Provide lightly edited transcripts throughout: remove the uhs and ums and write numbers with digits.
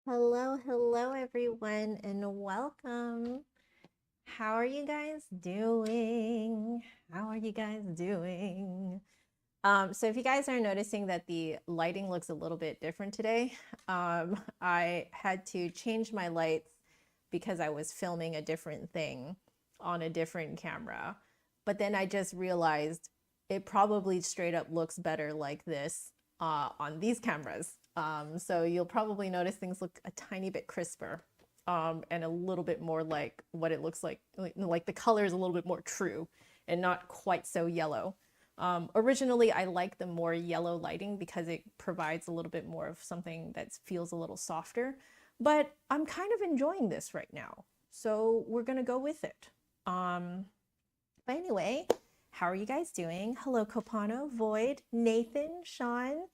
Hello everyone, and welcome. How are you guys doing? How are you guys doing? So if you guys are noticing that the lighting looks a little bit different today, I had to change my lights because I was filming a different thing on a different camera. But then I just realized it probably straight up looks better like this on these cameras. So you'll probably notice things look a tiny bit crisper and a little bit more like what it looks like the color is a little bit more true and not quite so yellow. Originally, I like the more yellow lighting because it provides a little bit more of something that feels a little softer. But I'm kind of enjoying this right now. So we're going to go with it. But anyway, how are you guys doing? Hello, Copano, Void, Nathan, Sean,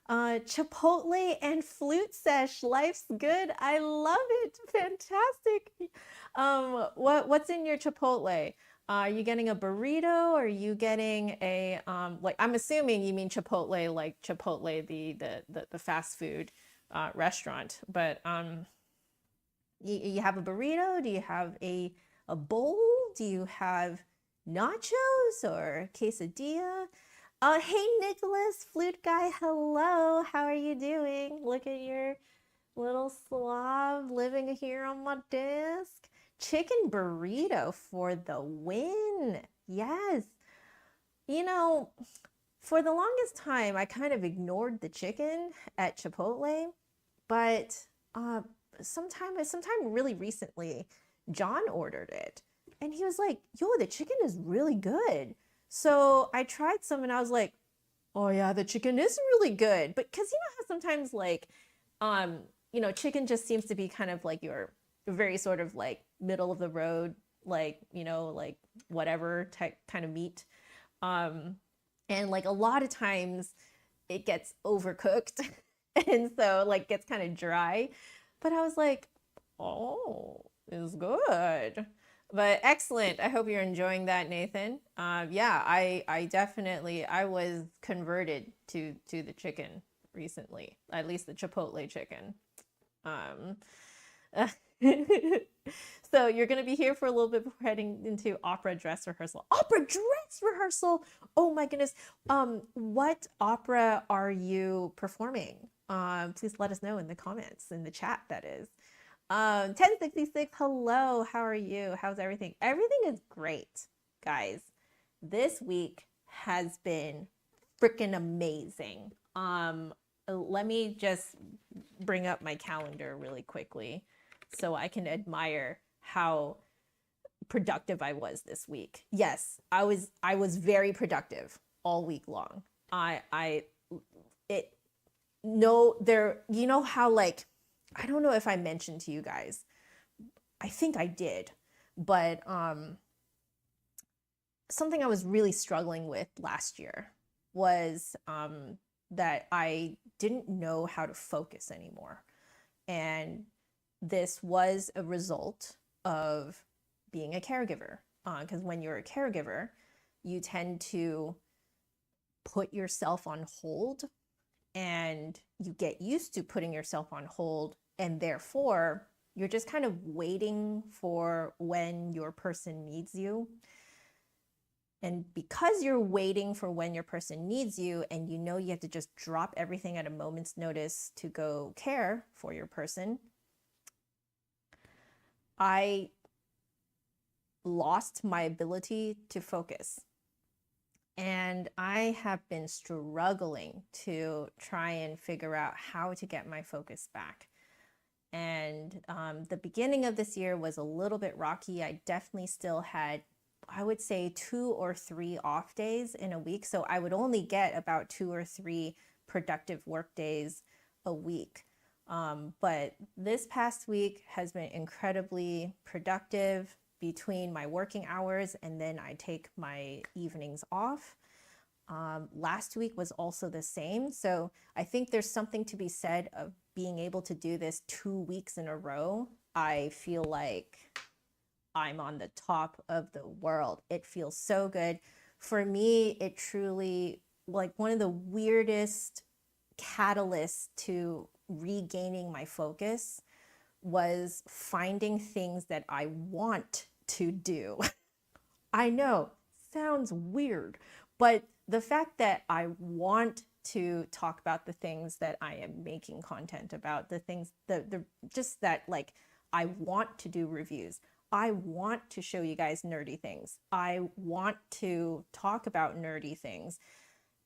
Chipotle and flute sesh. Life's good. I love it. Fantastic. What's in your Chipotle? Are you getting a burrito? Or are you getting a like? I'm assuming you mean Chipotle, like Chipotle, the fast food restaurant. But you have a burrito? Do you have a bowl? Do you have nachos or quesadilla? Hey Nicholas, flute guy, hello. How are you doing? Look at your little slob living here on my desk. Chicken burrito for the win. Yes. You know, for the longest time, I kind of ignored the chicken at Chipotle, but uh, sometime really recently, John ordered it, and he was like, "Yo, the chicken is really good." So I tried some, and I was like, "Oh yeah, the chicken is really good." But because you know how sometimes um, chicken just seems to be kind of like your very sort of like middle of the road, like like whatever type kind of meat. Um, and like a lot of times it gets overcooked and so like gets kind of dry. But I was like, oh, it's good. But excellent. I hope you're enjoying that, Nathan. Yeah, I definitely I was converted to the chicken recently, at least the Chipotle chicken. Um, so you're going to be here for a little bit before heading into opera dress rehearsal. Opera dress rehearsal. Oh my goodness. What opera are you performing? Please let us know in the comments, in the chat, that is. 1066, hello. How are you? How's everything? Everything is great, guys. This week has been freaking amazing. Let me just bring up my calendar really quickly so I can admire how productive I was this week. Yes, I was very productive all week long. I it no there you know how like I don't know if I mentioned to you guys. I think I did. But something I was really struggling with last year was that I didn't know how to focus anymore. And this was a result of being a caregiver. Because when you're a caregiver, you tend to put yourself on hold and you get used to putting yourself on hold. And therefore, you're just kind of waiting for when your person needs you. And because you're waiting for when your person needs you and you know you have to just drop everything at a moment's notice to go care for your person, I lost my ability to focus. And I have been struggling to try and figure out how to get my focus back. And the beginning of this year was a little bit rocky. I definitely still had, I would say, 2 or 3 off days in a week. So I would only get about 2 or 3 productive work days a week. But this past week has been incredibly productive between my working hours and then I take my evenings off. Last week was also the same. So I think there's something to be said of being able to do this 2 weeks in a row. I feel like I'm on the top of the world. It feels so good. For me, it truly, like, one of the weirdest catalysts to regaining my focus was finding things that I want to do. I know, sounds weird, but the fact that I want to talk about the things that I am making content about, the things, just that, like, I want to do reviews. I want to show you guys nerdy things. I want to talk about nerdy things.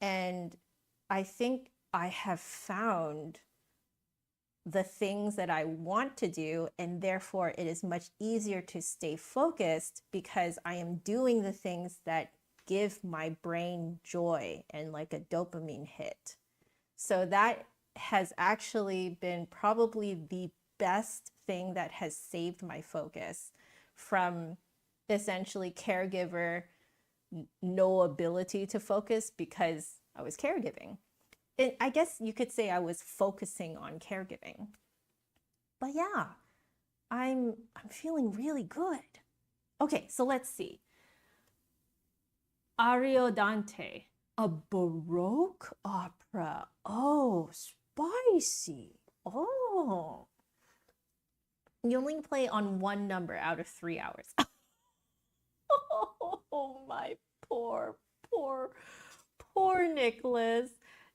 And I think I have found the things that I want to do, and therefore it is much easier to stay focused because I am doing the things that give my brain joy and like a dopamine hit. So that has actually been probably the best thing that has saved my focus from essentially caregiver, no ability to focus because I was caregiving. I guess you could say I was focusing on caregiving. But yeah, I'm feeling really good. Okay, so let's see. Ariodante, a Baroque opera. Oh, spicy. Oh. You only play on one number out of 3 hours. Oh, my poor Nicholas.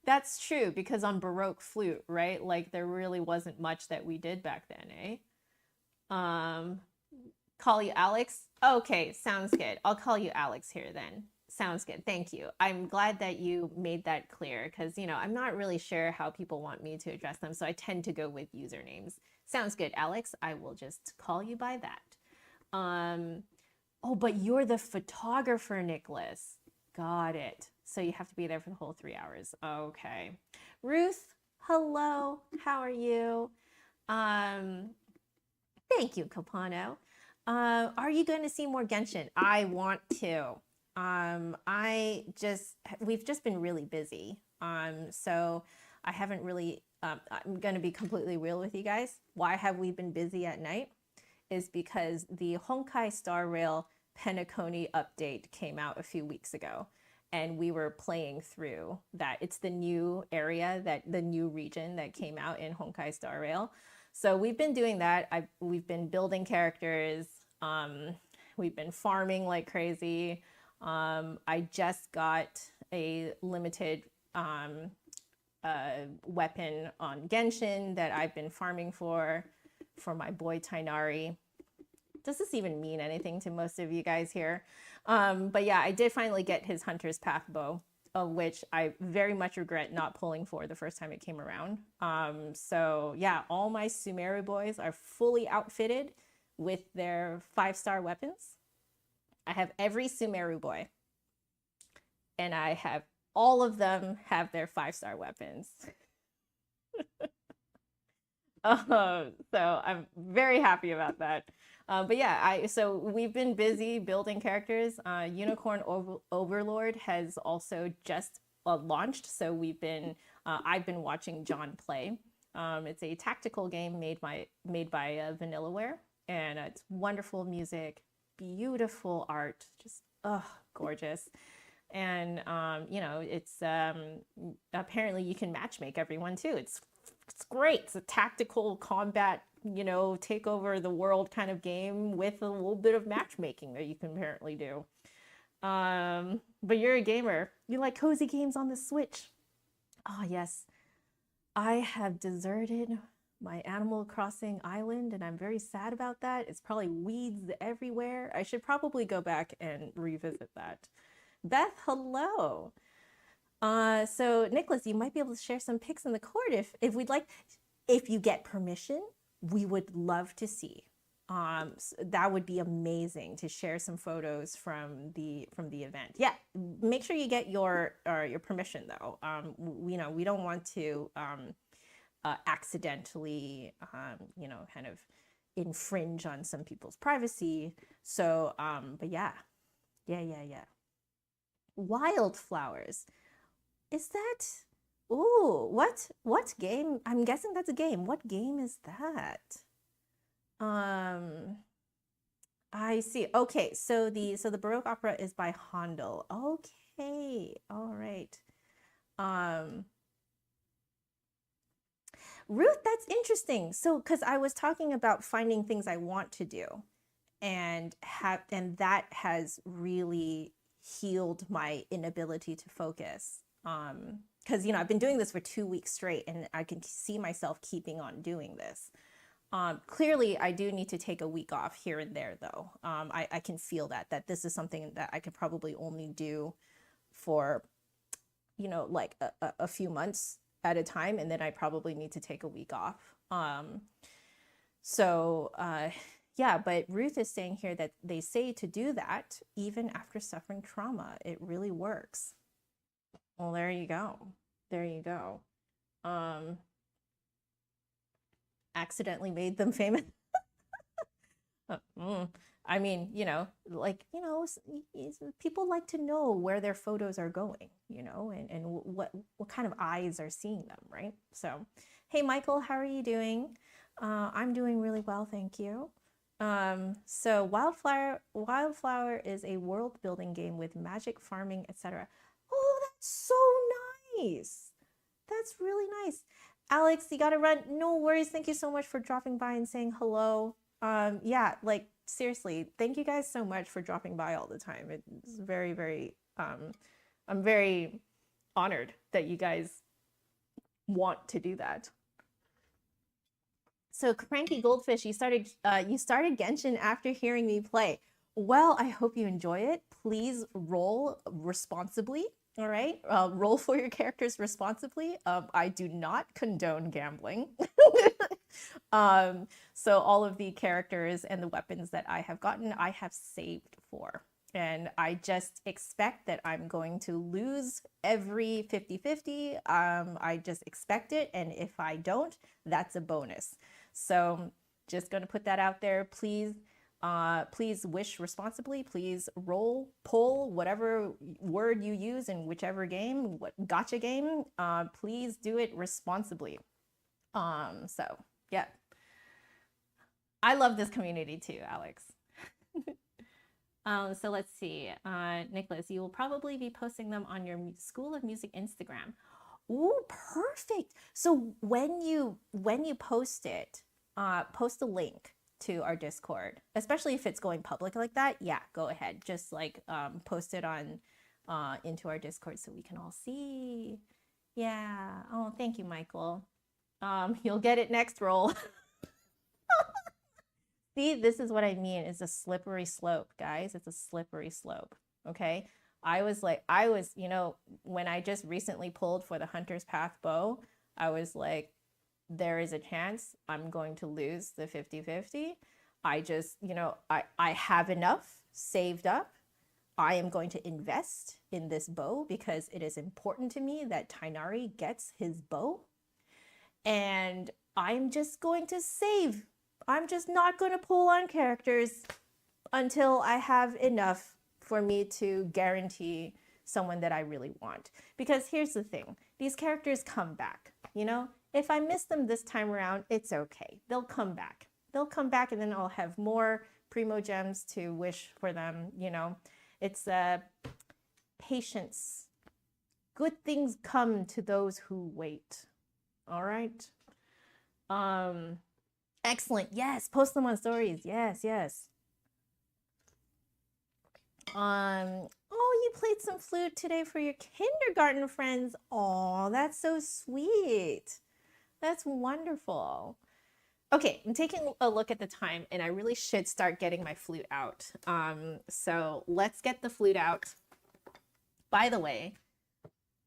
That's true, because on Baroque flute, right? Like there really wasn't much that we did back then, eh? Call you Alex? Okay, sounds good. I'll call you Alex here then. Sounds good. Thank you. I'm glad that you made that clear because, you know, I'm not really sure how people want me to address them, so I tend to go with usernames. Sounds good, Alex. I will just call you by that. Oh, but you're the photographer, Nicholas. Got it. So you have to be there for the whole 3 hours. Okay. Ruth, hello. How are you? Thank you, Capano. Are you going to see more Genshin? I want to. We've just been really busy. So I haven't really, I'm going to be completely real with you guys. Why have we been busy at night? Is because the Honkai Star Rail Penacony update came out a few weeks ago. And we were playing through that. It's the new area, the new region that came out in Honkai Star Rail. So we've been doing that. We've been building characters. We've been farming like crazy. I just got a limited weapon on Genshin that I've been farming for my boy Tainari. Does this even mean anything to most of you guys here? But yeah, I did finally get his Hunter's Path bow, of which I very much regret not pulling for the first time it came around. So yeah, all my Sumeru boys are fully outfitted with their 5-star weapons. I have every Sumeru boy, and I have all of them have their 5-star weapons. So I'm very happy about that. But yeah, so we've been busy building characters. Unicorn Overlord has also just launched, so I've been watching John play. It's a tactical game made by Vanillaware, and it's wonderful music, beautiful art, just gorgeous. And you know, it's apparently you can matchmake everyone too. It's great. It's a tactical combat, you know, take over the world kind of game with a little bit of matchmaking that you can apparently do. But you're a gamer. You like cozy games on the Switch. Oh, yes. I have deserted my Animal Crossing island, and I'm very sad about that. It's probably weeds everywhere. I should probably go back and revisit that. Beth, hello. So Nicholas, you might be able to share some pics in the court if we'd like. If you get permission, we would love to see. So that would be amazing to share some photos from the event. Yeah, make sure you get your permission though. You know, we don't want to accidentally you know, kind of infringe on some people's privacy. So but yeah. Wildflowers. Is that, ooh, what game? I'm guessing that's a game. What game is that? I see. Okay, so the Baroque opera is by Handel. Okay, all right. Ruth, that's interesting. So, because I was talking about finding things I want to do, and that has really healed my inability to focus. Because I've been doing this for 2 weeks straight, and I can see myself keeping on doing this. Clearly, I do need to take a week off here and there, though. I can feel that this is something that I could probably only do for, like a few months at a time, and then I probably need to take a week off. Yeah, but Ruth is saying here that they say to do that even after suffering trauma. It really works. Well, there you go. There you go. Accidentally made them famous. I mean, people like to know where their photos are going, and what kind of eyes are seeing them, right? So, hey, Michael, how are you doing? I'm doing really well, thank you. So Wildflower is a world building game with magic, farming, etc. Oh, that's so nice. That's really nice. Alex, you gotta run. No worries. Thank you so much for dropping by and saying hello. Yeah, like seriously, thank you guys so much for dropping by all the time. It's very, very, I'm very honored that you guys want to do that. So Cranky Goldfish, you started Genshin after hearing me play. Well, I hope you enjoy it. Please roll responsibly. All right, roll for your characters responsibly. I do not condone gambling. So all of the characters and the weapons that I have gotten, I have saved for. And I just expect that I'm going to lose every 50-50. I just expect it. And if I don't, that's a bonus. So just going to put that out there. Please wish responsibly. Please roll, pull, whatever word you use in whichever game, what gacha game, please do it responsibly. So yeah. I love this community too, Alex. So let's see. Nicholas, you will probably be posting them on your School of Music Instagram. Ooh, perfect. So when you post it, post a link to our Discord, especially if it's going public like that. Yeah, go ahead. Just like post it on into our Discord so we can all see. Yeah. Oh, thank you, Michael. You'll get it next roll. See, this is what I mean. It's a slippery slope, guys. It's a slippery slope. Okay. I was, when I just recently pulled for the Hunter's Path bow, I was like, there is a chance I'm going to lose the 50-50. I just, I have enough saved up. I am going to invest in this bow because it is important to me that Tainari gets his bow. And I'm just going to save. I'm just not going to pull on characters until I have enough for me to guarantee someone that I really want. Because here's the thing, these characters come back, If I miss them this time around, it's okay. They'll come back. They'll come back and then I'll have more Primo Gems to wish for them, It's patience. Good things come to those who wait. All right. Excellent. Yes, post them on stories. Yes. Oh, you played some flute today for your kindergarten friends. Oh, that's so sweet. That's wonderful. Okay, I'm taking a look at the time and I really should start getting my flute out. So let's get the flute out. By the way,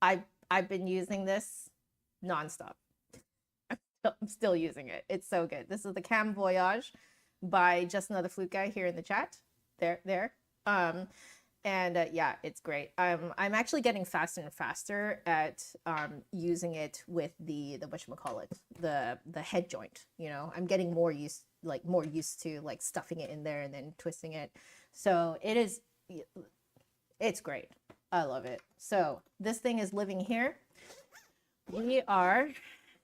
I've been using this nonstop. I'm still using it. It's so good. This is the CAM.VOYAGE by Just Another Flute Guy here in the chat. There. Yeah, it's great. I'm actually getting faster and faster at using it with the whatchamacallit, the head joint. I'm getting more used to like stuffing it in there and then twisting it. So it's great. I love it. So this thing is living here. We are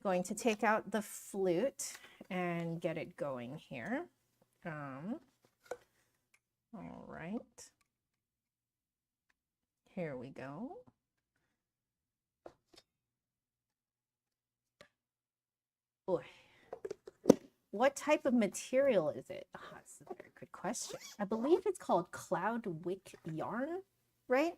going to take out the flute and get it going here. All right. Here we go. Oy. What type of material is it? Oh, that's a very good question. I believe it's called cloud wick yarn, right?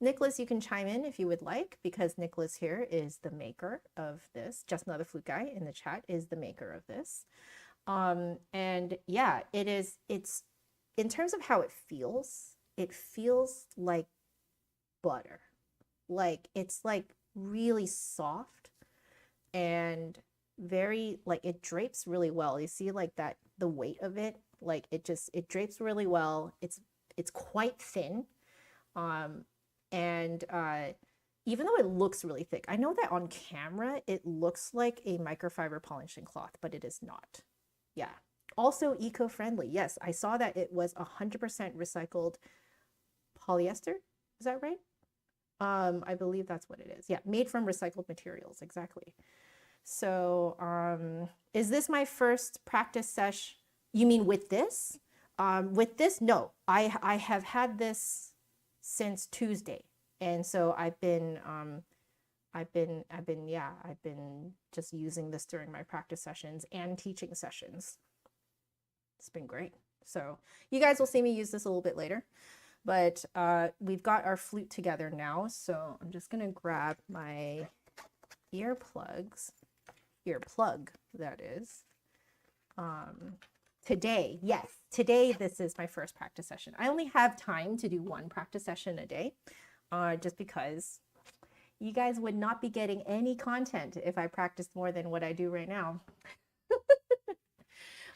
Nicholas, you can chime in if you would like, because Nicholas here is the maker of this. Just Another Flute Guy in the chat is the maker of this. And yeah, it's in terms of how it feels like butter. Like it's like really soft and very, like, it drapes really well. You see like that, the weight of it, like it drapes really well. It's quite thin. And even though it looks really thick, I know that on camera it looks like a microfiber polishing cloth, but it is not. Yeah. Also eco-friendly. Yes, I saw that it was 100% recycled polyester. Is that right? I believe that's what it is. Yeah, made from recycled materials. Exactly. So, is this my first practice sesh? You mean with this? With this, no. I have had this since Tuesday, and so I've been just using this during my practice sessions and teaching sessions. It's been great. So you guys will see me use this a little bit later, but we've got our flute together now. So I'm just gonna grab my earplug, that is. Today, yes, today this is my first practice session. I only have time to do one practice session a day, just because you guys would not be getting any content if I practiced more than what I do right now.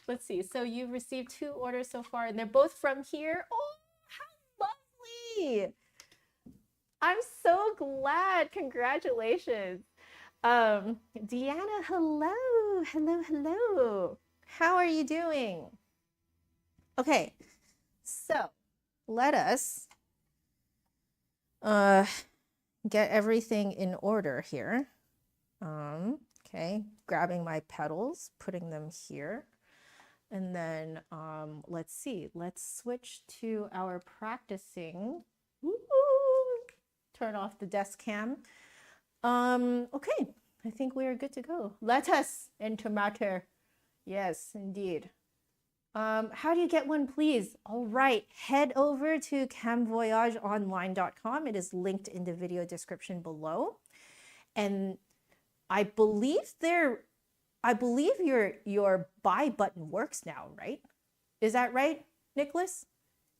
Let's see. So you've received 2 orders so far, and they're both from here. Oh, how lovely! I'm so glad. Congratulations. Deanna, hello. How are you doing? Okay, so let us get everything in order here. Okay, grabbing my pedals, putting them here. And then let's see, let's switch to our practicing. Turn off the desk cam. Okay, I think we are good to go. Let us into matter. Yes, indeed. How do you get one, please? All right, head over to CAM.VOYAGE.online.com. It is linked in the video description below. And I believe your buy button works now, right? Is that right, Nicholas?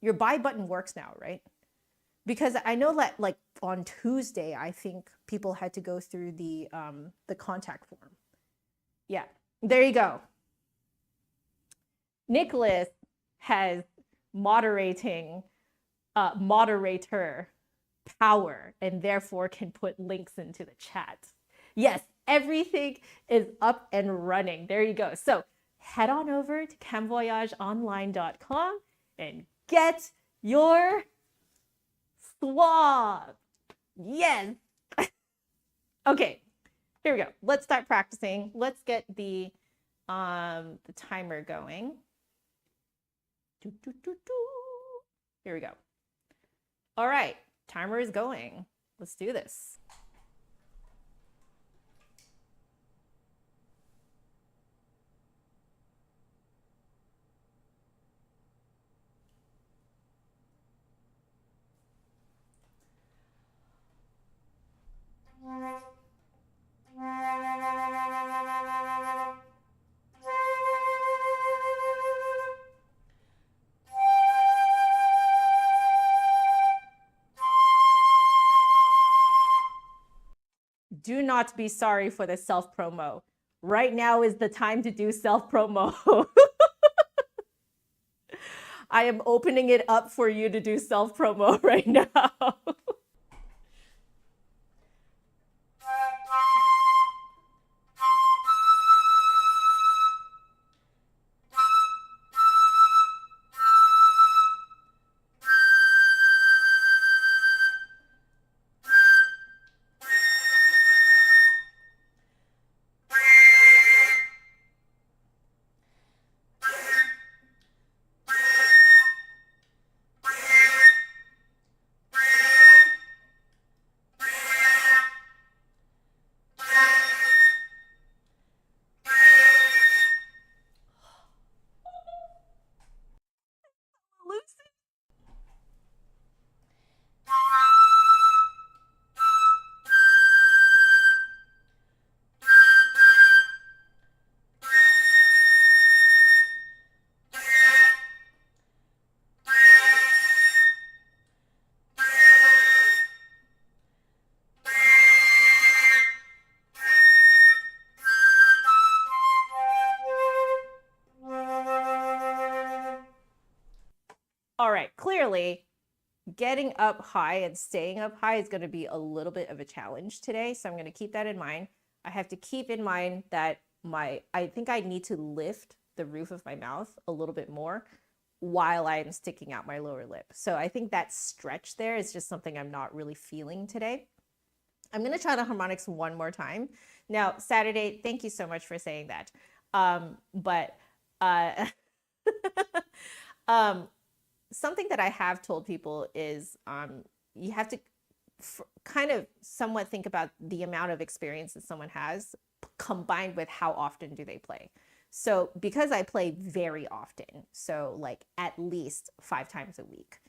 Your buy button works now, right? Because I know that, like, on Tuesday, I think people had to go through the contact form. Yeah, there you go. Nicholas has moderator power and therefore can put links into the chat. Yes, everything is up and running. There you go. So head on over to CAM.VOYAGE.online.com and get your swab. Yes. Okay, here we go. Let's start practicing. Let's get the timer going. Here we go. All right, timer is going. Let's do this. Do not be sorry for the self-promo. Right now is the time to do self-promo. I am opening it up for you to do self-promo right now. All right, clearly getting up high and staying up high is going to be a little bit of a challenge today. So I'm going to keep that in mind. I have to keep in mind that I think I need to lift the roof of my mouth a little bit more while I'm sticking out my lower lip. So I think that stretch there is just something I'm not really feeling today. I'm going to try the harmonics one more time. Now, Saturday, thank you so much for saying that. Something that I have told people is you have to kind of somewhat think about the amount of experience that someone has combined with how often do they play. So because I play very often, so like at least 5 times a week,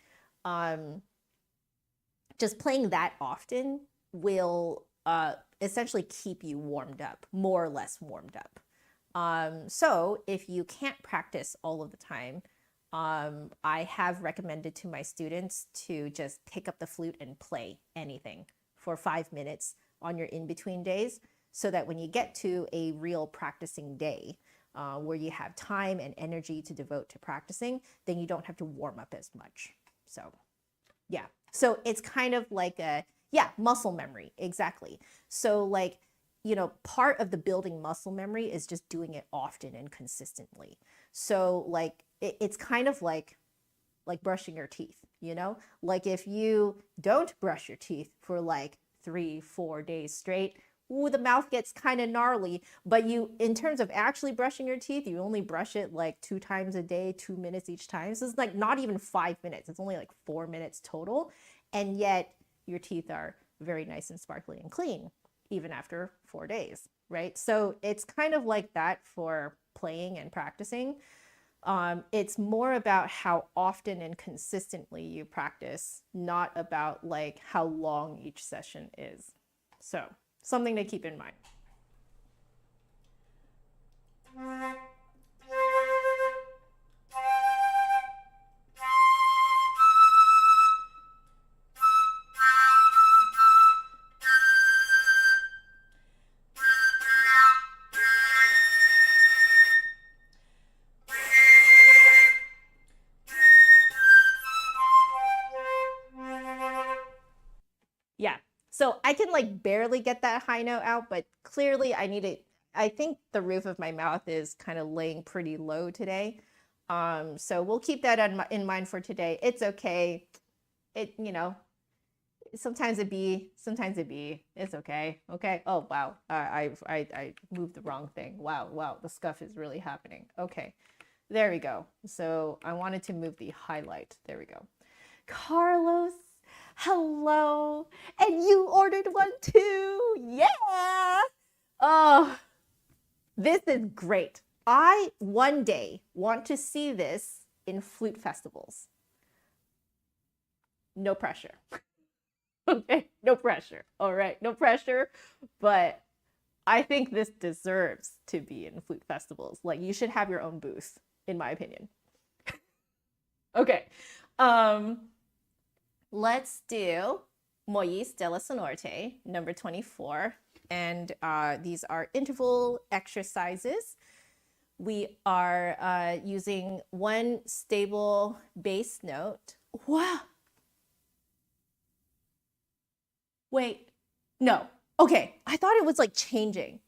just playing that often will essentially keep you warmed up, more or less warmed up. So if you can't practice all of the time, I have recommended to my students to just pick up the flute and play anything for 5 minutes on your in-between days, so that when you get to a real practicing day, where you have time and energy to devote to practicing, then you don't have to warm up as much. So yeah, so it's kind of like muscle memory. Exactly. So like, you know, part of the building muscle memory is just doing it often and consistently. So like, it's kind of like brushing your teeth, you know, like if you don't brush your teeth for like 3-4 days straight, ooh, the mouth gets kind of gnarly. But you, in terms of actually brushing your teeth, you only brush it like 2 times a day, 2 minutes each time. So it's like not even 5 minutes. It's only like 4 minutes total. And yet your teeth are very nice and sparkly and clean, even after 4 days, right? So it's kind of like that for playing and practicing. It's more about how often and consistently you practice, not about like how long each session is. So something to keep in mind. Yeah. So I can like barely get that high note out, but clearly I need it. I think the roof of my mouth is kind of laying pretty low today. So we'll keep that in mind for today. It's okay. It, you know, sometimes it be, sometimes it be. It's okay. Okay. Oh, wow. I moved the wrong thing. Wow. The scuff is really happening. Okay. There we go. So I wanted to move the highlight. There we go. Carlos, hello. And you ordered one too. Yeah. Oh, this is great. I one day want to see this in flute festivals. No pressure. Okay, no pressure. All right, no pressure. But I think this deserves to be in flute festivals. Like, you should have your own booth, in my opinion. Okay. Let's do Moyse de la Sonorite, number 24. And these are interval exercises. We are using one stable bass note. Wow. Wait, no. Okay, I thought it was like changing.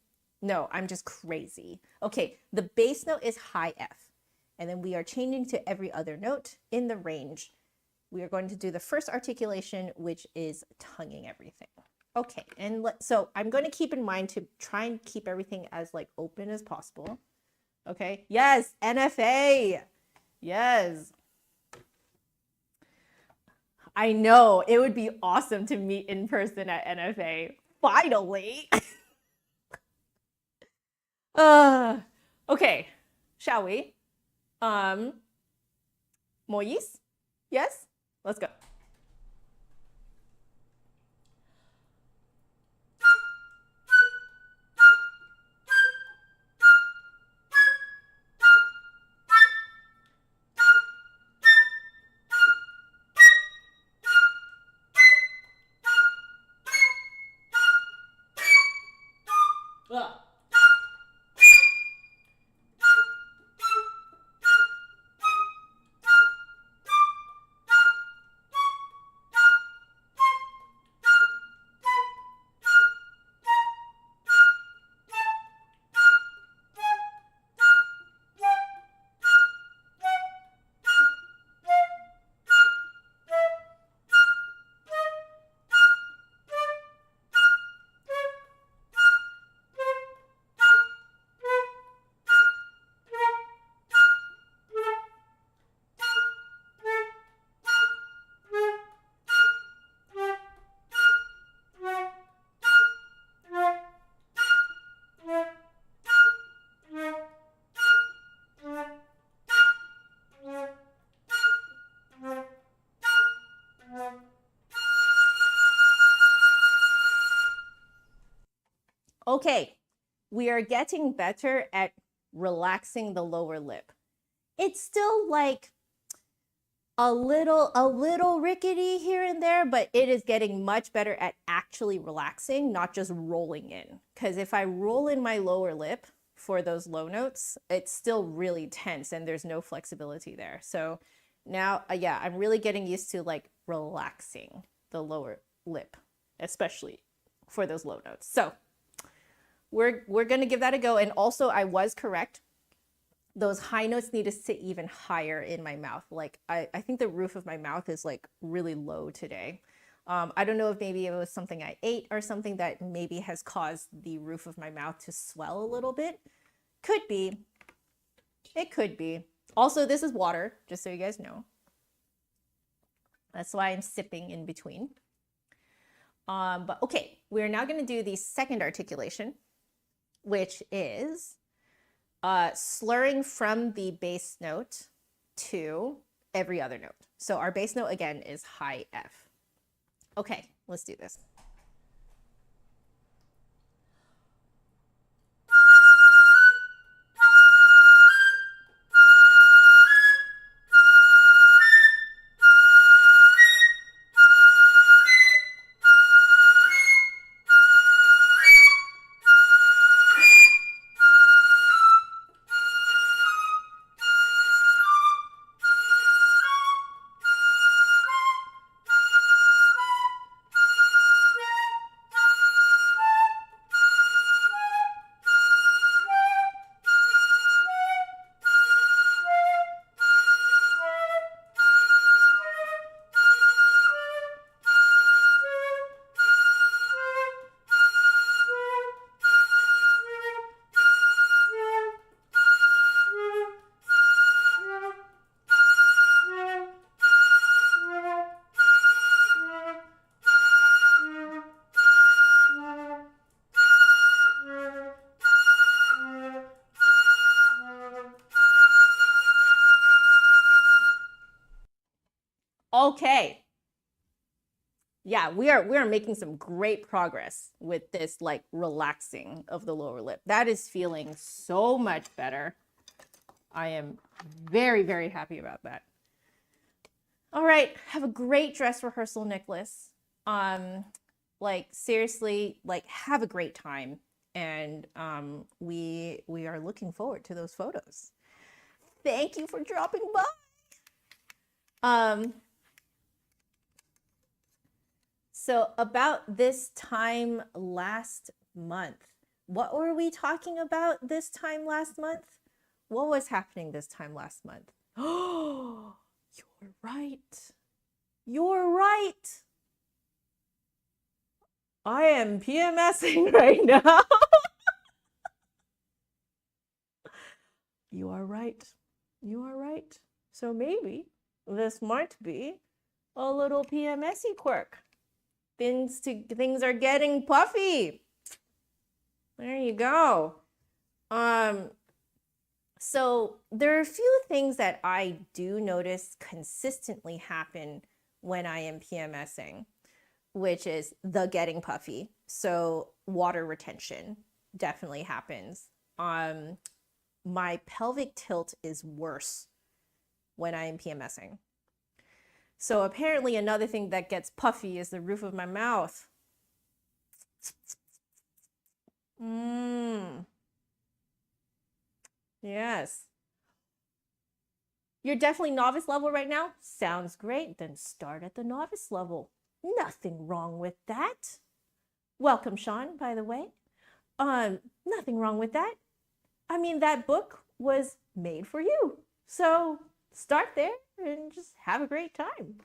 No, I'm just crazy. Okay, the bass note is high F. And then we are changing to every other note in the range. We are going to do the first articulation, which is tonguing everything. Okay, and so I'm going to keep in mind to try and keep everything as like open as possible. Okay, yes, NFA. Yes. I know, it would be awesome to meet in person at NFA. Finally. Okay, shall we? Moyse? Yes? Let's go. Okay, we are getting better at relaxing the lower lip. It's still like a little rickety here and there, but it is getting much better at actually relaxing, not just rolling in. Because if I roll in my lower lip for those low notes, it's still really tense and there's no flexibility there. So now, yeah, I'm really getting used to like relaxing the lower lip, especially for those low notes. So we're gonna give that a go. And also, I was correct. Those high notes need to sit even higher in my mouth. Like I think the roof of my mouth is like really low today. I don't know if maybe it was something I ate or something that maybe has caused the roof of my mouth to swell a little bit. Could be. It could be. Also, this is water, just so you guys know. That's why I'm sipping in between. But okay, we're now going to do the second articulation, which is slurring from the bass note to every other note. So our bass note again is high F. Okay, let's do this. Okay. Yeah, we are making some great progress with this like relaxing of the lower lip. That is feeling so much better. I am very, very happy about that. All right, have a great dress rehearsal, Nicholas. Like seriously, like have a great time. And we are looking forward to those photos. Thank you for dropping by. So about this time last month, what were we talking about this time last month? What was happening this time last month? Oh, you're right. You're right. I am PMSing right now. You are right. You are right. So maybe this might be a little PMSy quirk. Things are getting puffy. There you go. So there are a few things that I do notice consistently happen when I am PMSing, which is the getting puffy. So water retention definitely happens. My pelvic tilt is worse when I am PMSing. So apparently another thing that gets puffy is the roof of my mouth. Yes. You're definitely novice level right now? Sounds great. Then start at the novice level. Nothing wrong with that. Welcome, Sean, by the way. Nothing wrong with that. I mean, that book was made for you. So start there and just have a great time.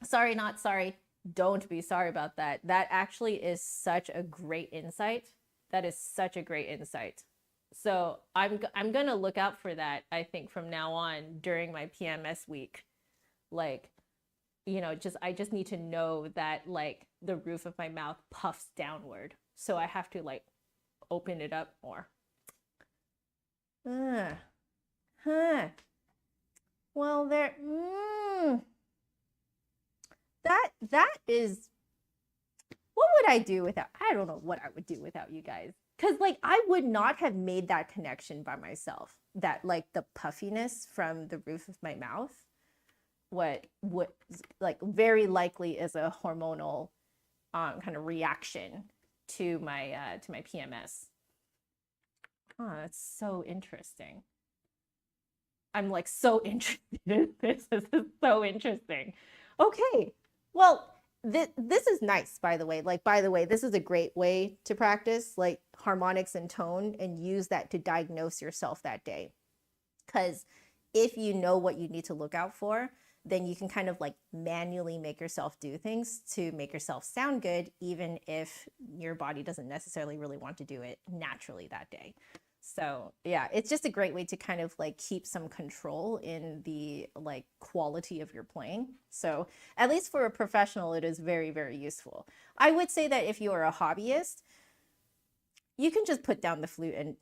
Sorry, not sorry. Don't be sorry about that. That actually is such a great insight. That is such a great insight. So I'm gonna look out for that, I think, from now on during my PMS week. Like, you know, I just need to know that like the roof of my mouth puffs downward. So I have to like open it up more. Well, there, that is what would I do without, I don't know what I would do without you guys. Because like I would not have made that connection by myself, that like the puffiness from the roof of my mouth, what like very likely is a hormonal kind of reaction to my PMS. Oh, that's so interesting. I'm like so interested in this. This is so interesting. Okay. Well, this is nice, by the way. Like, by the way, this is a great way to practice like harmonics and tone and use that to diagnose yourself that day. Because if you know what you need to look out for, then you can kind of like manually make yourself do things to make yourself sound good, even if your body doesn't necessarily really want to do it naturally that day. So yeah, it's just a great way to kind of like keep some control in the like quality of your playing. So at least for a professional, it is very, very useful. I would say that if you are a hobbyist, you can just put down the flute and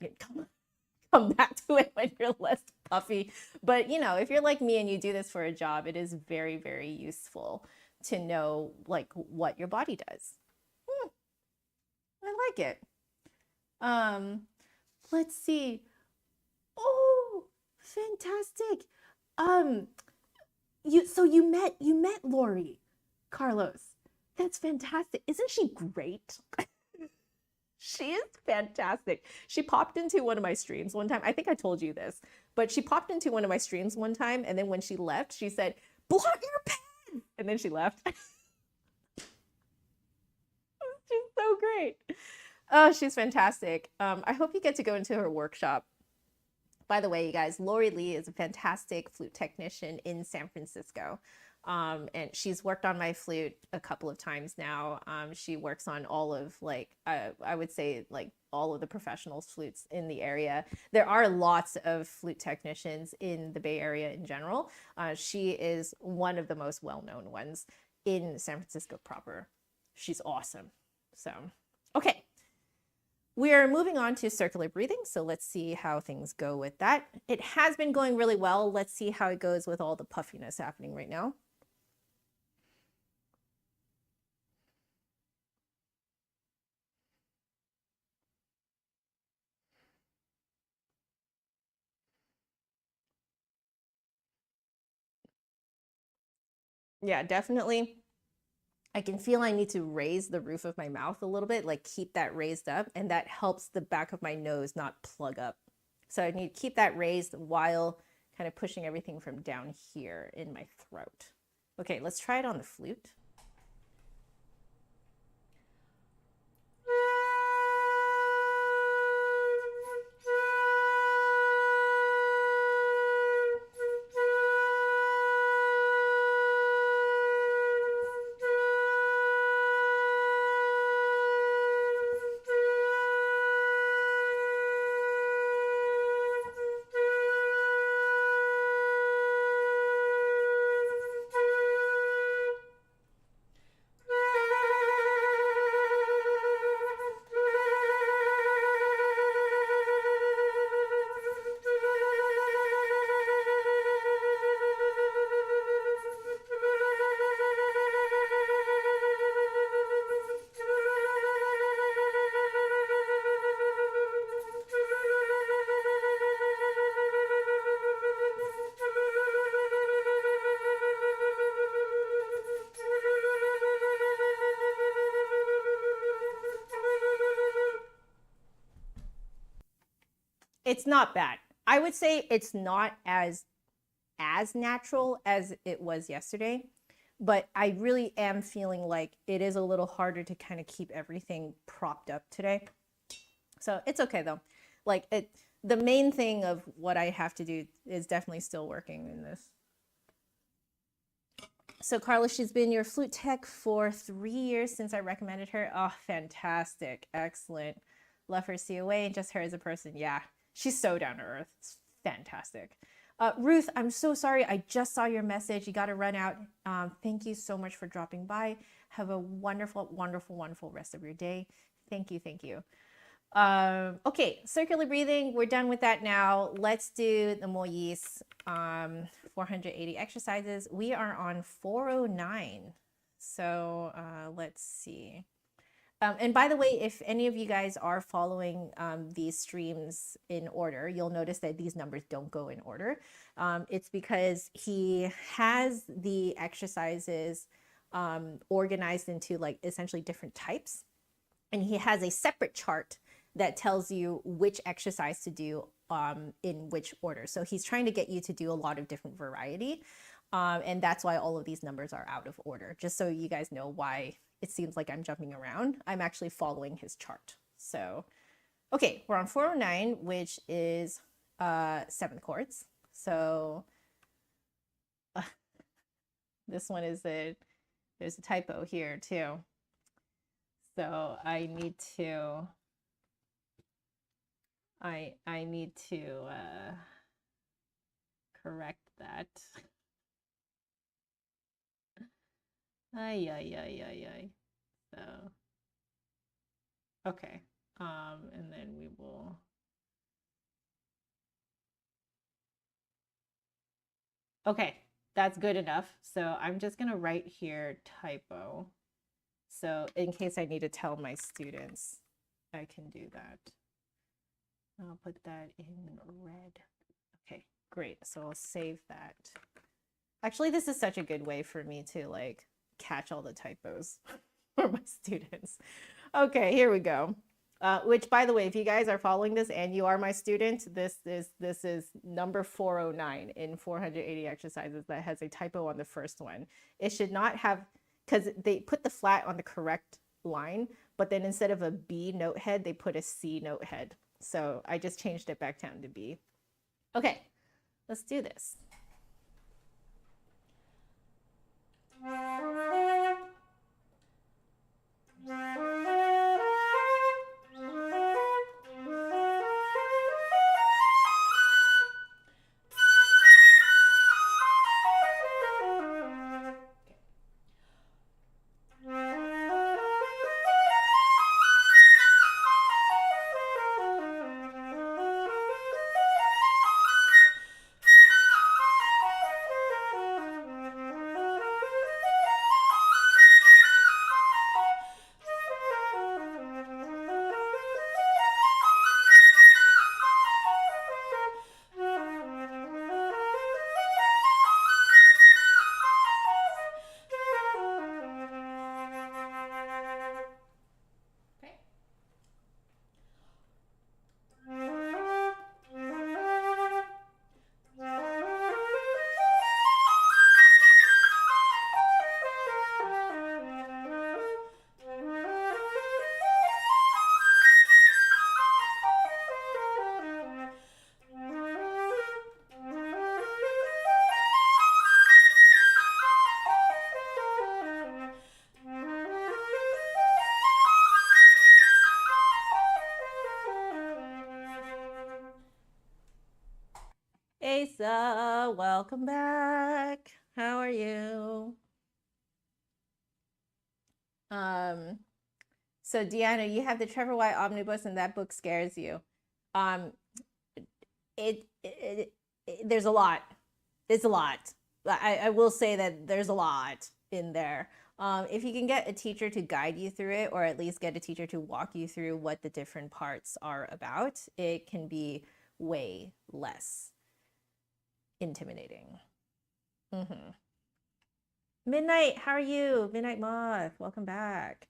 come back to it when you're less puffy. But you know, if you're like me and you do this for a job, it is very, very useful to know like what your body does. I like it. Let's see. Oh, fantastic. You met Lori, Carlos. That's fantastic. Isn't she great? She is fantastic. She popped into one of my streams one time. I think I told you this, but she popped into one of my streams one time, and then when she left, she said, "Blow out your pen," and then she left. She's so great. Oh, she's fantastic. I hope you get to go into her workshop. By the way, you guys, Lori Lee is a fantastic flute technician in San Francisco. And she's worked on my flute a couple of times now. She works on all of like, I would say like all of the professional flutes in the area. There are lots of flute technicians in the Bay Area in general. She is one of the most well-known ones in San Francisco proper. She's awesome. So, okay. We're moving on to circular breathing, so let's see how things go with that. It has been going really well. Let's see how it goes with all the puffiness happening right now. Yeah, definitely. I can feel I need to raise the roof of my mouth a little bit, like keep that raised up, and that helps the back of my nose not plug up. So I need to keep that raised while kind of pushing everything from down here in my throat. Okay, let's try it on the flute. It's not bad. I would say it's not as natural as it was yesterday, but I really am feeling like it is a little harder to kind of keep everything propped up today. So it's okay though. Like the main thing of what I have to do is definitely still working in this. So Carla, she's been your flute tech for 3 years since I recommended her. Oh, fantastic. Excellent. Love her COA and just her as a person. Yeah, she's so down to earth. It's fantastic. Ruth, I'm so sorry. I just saw your message. You got to run out. Thank you so much for dropping by. Have a wonderful, wonderful, wonderful rest of your day. Thank you. Thank you. Okay, circular breathing. We're done with that now. Let's do the Moyse 480 exercises. We are on 409. So let's see. And by the way, if any of you guys are following these streams in order, you'll notice that these numbers don't go in order. It's because he has the exercises organized into like essentially different types. And he has a separate chart that tells you which exercise to do in which order. So he's trying to get you to do a lot of different variety. And that's why all of these numbers are out of order, just so you guys know why it seems like I'm jumping around. I'm actually following his chart. So, okay, we're on 409, which is 7th chords. So this one is there's a typo here too. So I need to correct that. Ay. So, okay. And then we will. Okay, that's good enough. So I'm just gonna write here typo. So in case I need to tell my students, I can do that. I'll put that in red. Okay, great. So I'll save that. Actually, this is such a good way for me to like catch all the typos for my students. Okay, here we go. Which, by the way, if you guys are following this and you are my student, this is number 409 in 480 exercises that has a typo on the first one. It should not have, because they put the flat on the correct line, but then instead of a B note head, they put a C note head. So I just changed it back down to B. Okay, let's do this. Asa, welcome back. How are you? So Deanna, you have the Trevor White omnibus and that book scares you. There's a lot. It's a lot. I will say that there's a lot in there. If you can get a teacher to guide you through it, or at least get a teacher to walk you through what the different parts are about, it can be way less intimidating. Midnight, how are you? Midnight Moth, welcome back.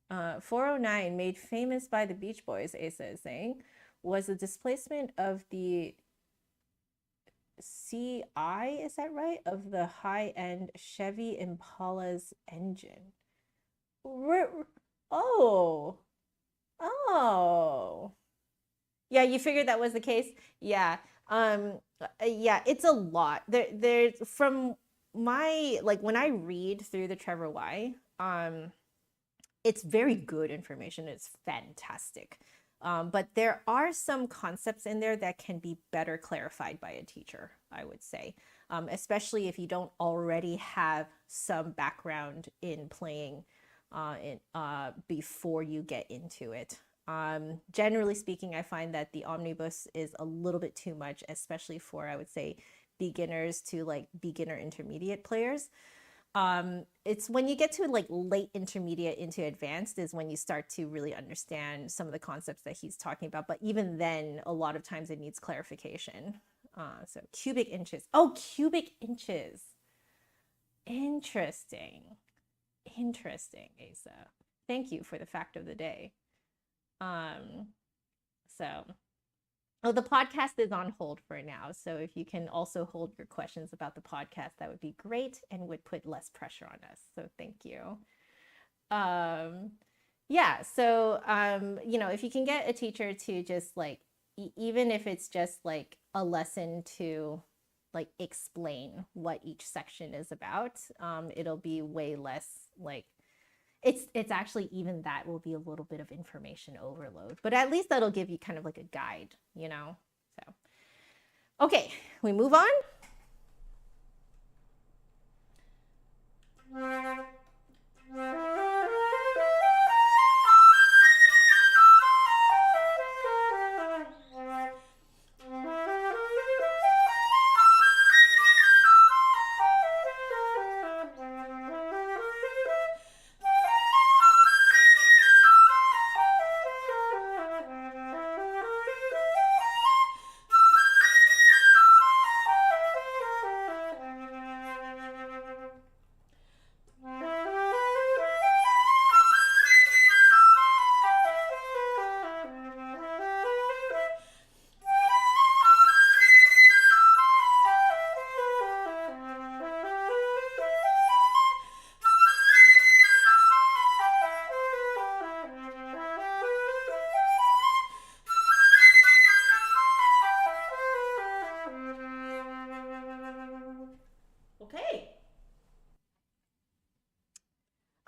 409, made famous by the Beach Boys, Asa is saying, was the displacement of the CI, is that right? Of the high-end Chevy Impala's engine. Oh. Yeah, you figured that was the case? Yeah. Yeah, it's a lot. There's from my, like, when I read through the Trevor Y, it's very good information. It's fantastic. But there are some concepts in there that can be better clarified by a teacher, I would say, especially if you don't already have some background in playing before you get into it. Generally speaking, I find that the omnibus is a little bit too much, especially for, I would say, beginners to like beginner intermediate players. It's when you get to like late intermediate into advanced is when you start to really understand some of the concepts that he's talking about. But even then, a lot of times it needs clarification. So cubic inches. Oh, cubic inches. Interesting. Interesting, Asa. Thank you for the fact of the day. So, oh, the podcast is on hold for now. So if you can also hold your questions about the podcast, that would be great and would put less pressure on us. So thank you. Yeah. So, if you can get a teacher to just like, even if it's just like a lesson to like explain what each section is about, it'll be way less like, it's actually even that will be a little bit of information overload, but at least that'll give you kind of like a guide, So, okay, we move on.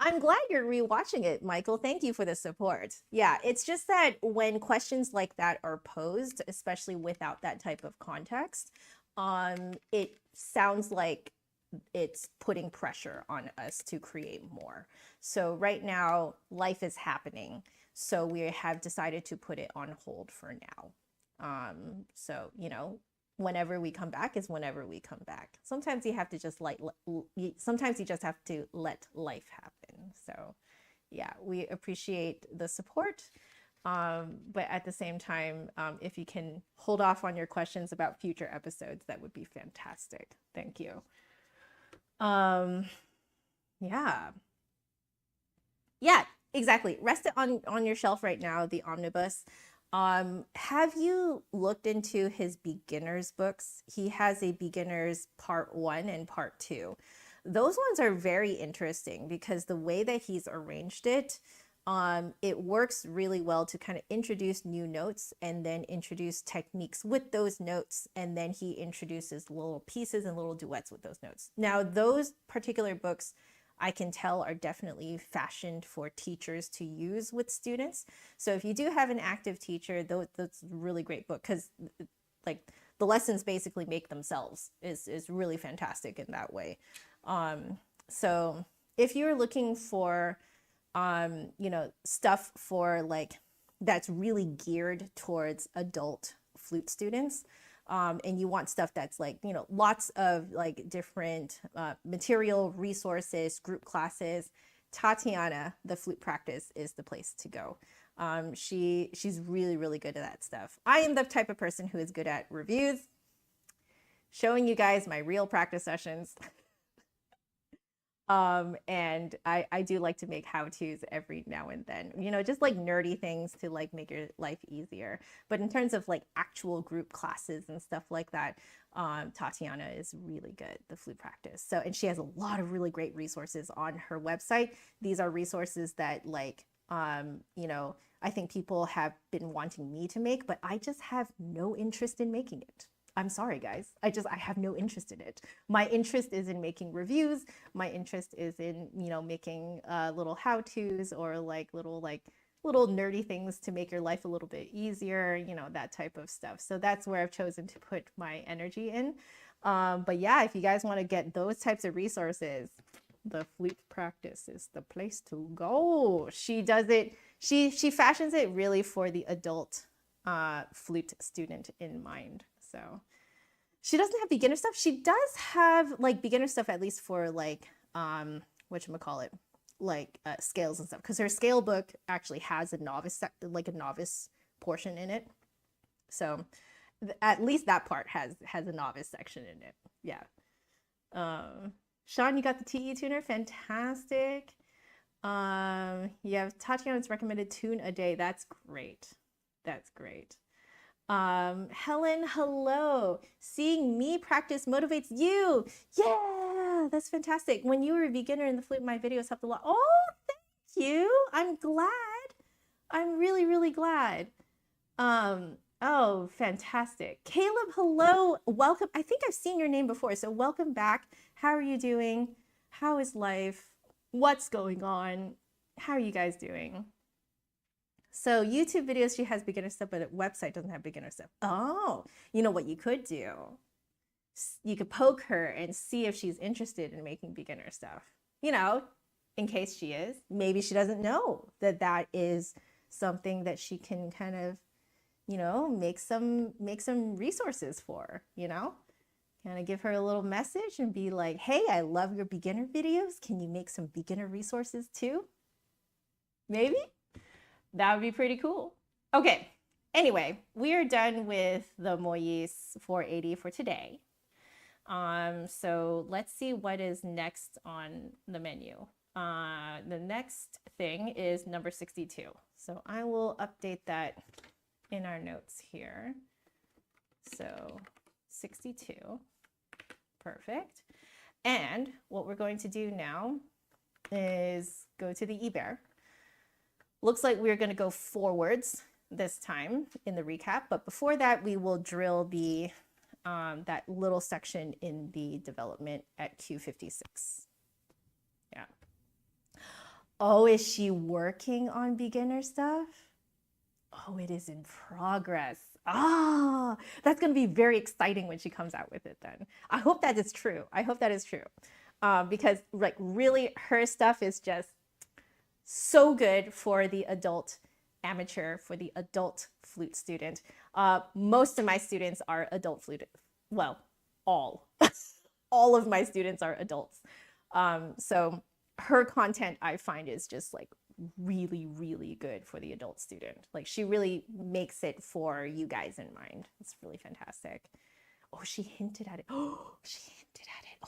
I'm glad you're rewatching it, Michael. Thank you for the support. Yeah, it's just that when questions like that are posed, especially without that type of context, it sounds like it's putting pressure on us to create more. So right now, life is happening. So we have decided to put it on hold for now. So, whenever we come back is whenever we come back. Sometimes you have to just sometimes you just have to let life happen. So yeah, we appreciate the support. But at the same time, if you can hold off on your questions about future episodes, that would be fantastic. Thank you. Yeah. Yeah, exactly. Rest it on your shelf right now, the omnibus. Have you looked into his beginners books? He has a beginners part 1 and part 2. Those ones are very interesting because the way that he's arranged it, it works really well to kind of introduce new notes and then introduce techniques with those notes. And then he introduces little pieces and little duets with those notes. Now, those particular books I can tell are definitely fashioned for teachers to use with students. So if you do have an active teacher, that's a really great book because like the lessons basically make themselves is really fantastic in that way. So if you're looking for, stuff for like that's really geared towards adult flute students, and you want stuff that's like, lots of like different material, resources, group classes, Tatiana, the flute practice, is the place to go. She's really, really good at that stuff. I am the type of person who is good at reviews, showing you guys my real practice sessions. And I do like to make how-tos every now and then, just like nerdy things to like make your life easier. But in terms of like actual group classes and stuff like that, Tatiana is really good, the flute practice. So, and she has a lot of really great resources on her website. These are resources that like, I think people have been wanting me to make, but I just have no interest in making it. I'm sorry, guys. I have no interest in it. My interest is in making reviews. My interest is in, making little how-tos or like little nerdy things to make your life a little bit easier, that type of stuff. So that's where I've chosen to put my energy in. But yeah, if you guys want to get those types of resources, the flute practice is the place to go. She does it. She fashions it really for the adult flute student in mind. So she doesn't have beginner stuff. She does have like beginner stuff, at least for like whatchamacallit, like scales and stuff, because her scale book actually has a novice like a novice portion in it. So at least that part has a novice section in it. Yeah. Sean, you got the TE tuner, fantastic. You have Tatiana's recommended tune a day. That's great. That's great. Helen, hello. Seeing me practice motivates you. Yeah, that's fantastic. When you were a beginner in the flute, my videos helped a lot. Oh, thank you. I'm glad. I'm really, really glad. Oh, fantastic. Caleb, hello. Welcome. I think I've seen your name before, so welcome back. How are you doing? How is life? What's going on? How are you guys doing? So YouTube videos, she has beginner stuff, but the website doesn't have beginner stuff. Oh, you know what you could do? You could poke her and see if she's interested in making beginner stuff. You know, in case she is. Maybe she doesn't know that that is something that she can kind of, you know, make some resources for, you know? Kind of give her a little message and be like, hey, I love your beginner videos. Can you make some beginner resources too? Maybe? That would be pretty cool. Okay, anyway, we are done with the Moyse 480 for today. So let's see what is next on the menu. The next thing is number 62. So I will update that in our notes here. So 62, perfect. And what we're going to do now is go to the Ibert. Looks like we're going to go forwards this time in the recap, but before that we will drill the that little section in the development at Q56. Yeah. Oh, is she working on beginner stuff? Oh, it is in progress. Ah, that's going to be very exciting when she comes out with it then. I hope that is true. I hope that is true. Because like really her stuff is just so good for the adult amateur, for the adult flute student. Most of my students are adult flute. Well, all of my students are adults. So her content I find is just like really, really good for the adult student. Like she really makes it for you guys in mind. It's really fantastic. Oh, she hinted at it. Oh, she hinted at it.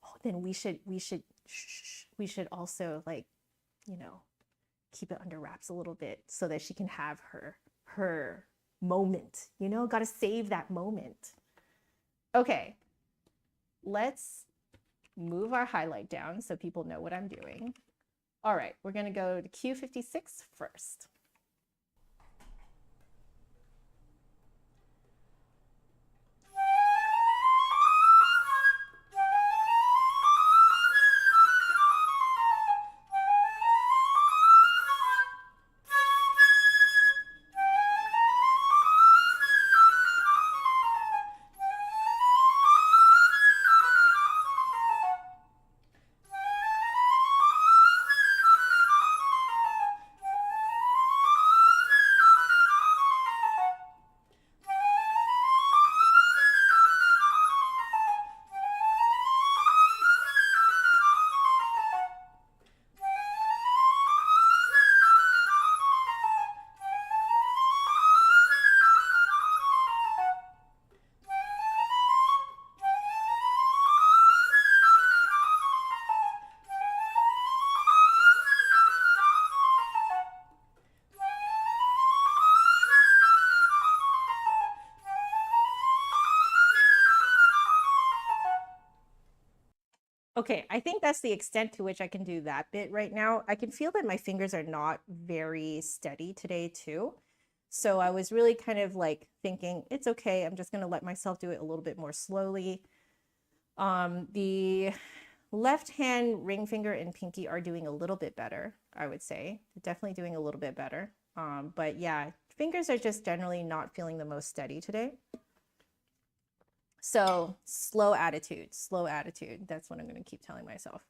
Oh, then we should also like, you know, keep it under wraps a little bit so that she can have her moment, you know, got to save that moment. Okay, let's move our highlight down so people know what I'm doing. All right, we're going to go to Q56 first. Okay, I think that's the extent to which I can do that bit right now. I can feel that my fingers are not very steady today too. So I was really kind of like thinking, it's okay, I'm just gonna let myself do it a little bit more slowly. The left hand ring finger and pinky are doing a little bit better, I would say. Definitely doing a little bit better. But yeah, fingers are just generally not feeling the most steady today. So slow attitude, slow attitude. That's what I'm going to keep telling myself.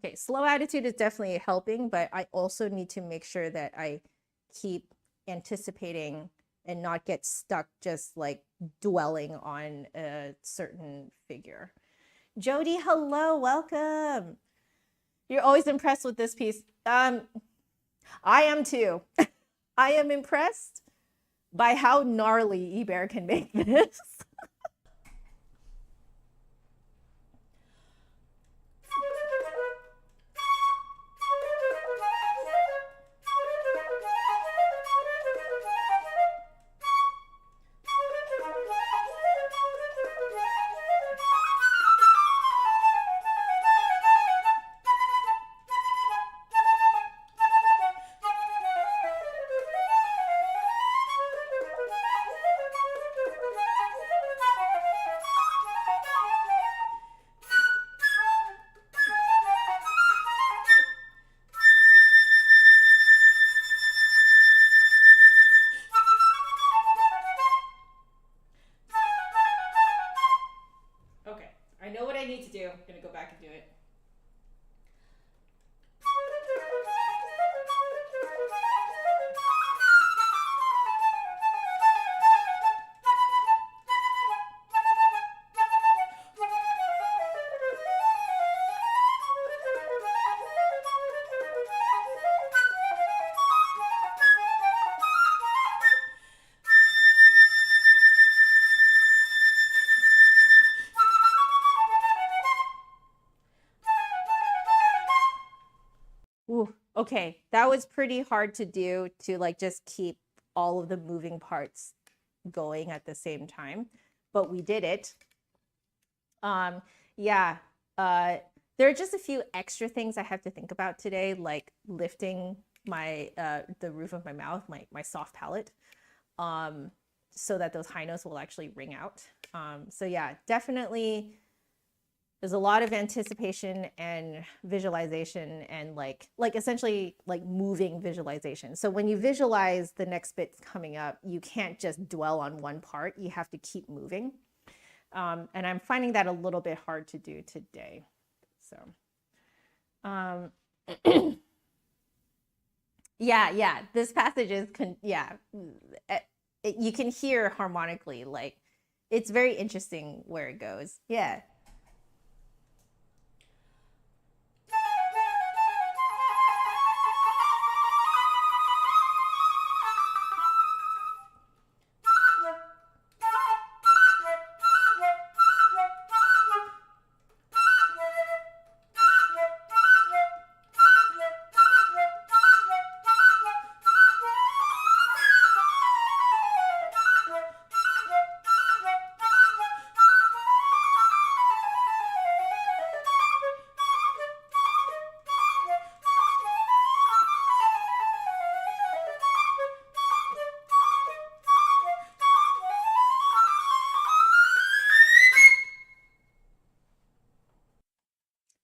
Okay, slow attitude is definitely helping, but I also need to make sure that I keep anticipating and not get stuck just like dwelling on a certain figure. Jody, hello, welcome. You're always impressed with this piece. I am too. I am impressed by how gnarly Ibert can make this. Okay, I know what I need to do. I'm gonna go back and do it. Ooh, okay, that was pretty hard to do, to like just keep all of the moving parts going at the same time, but we did it. Yeah, there are just a few extra things I have to think about today, like lifting my the roof of my mouth, my soft palate, so that those high notes will actually ring out. So yeah, definitely there's a lot of anticipation and visualization and like essentially like moving visualization. So when you visualize the next bit coming up, you can't just dwell on one part. You have to keep moving. And I'm finding that a little bit hard to do today. So, yeah, this passage is, you can hear harmonically, like it's very interesting where it goes. Yeah.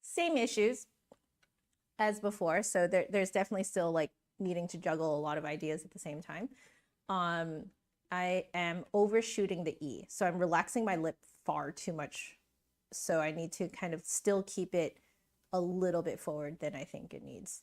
Same issues as before. So there's definitely still like needing to juggle a lot of ideas at the same time. I am overshooting the E. So I'm relaxing my lip far too much. So I need to kind of still keep it a little bit forward than I think it needs.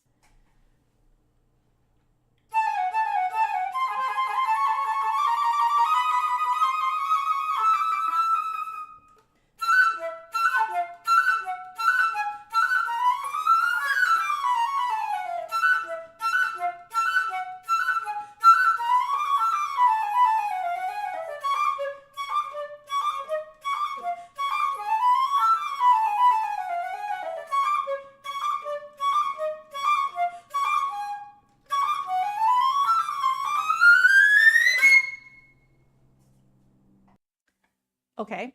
Okay,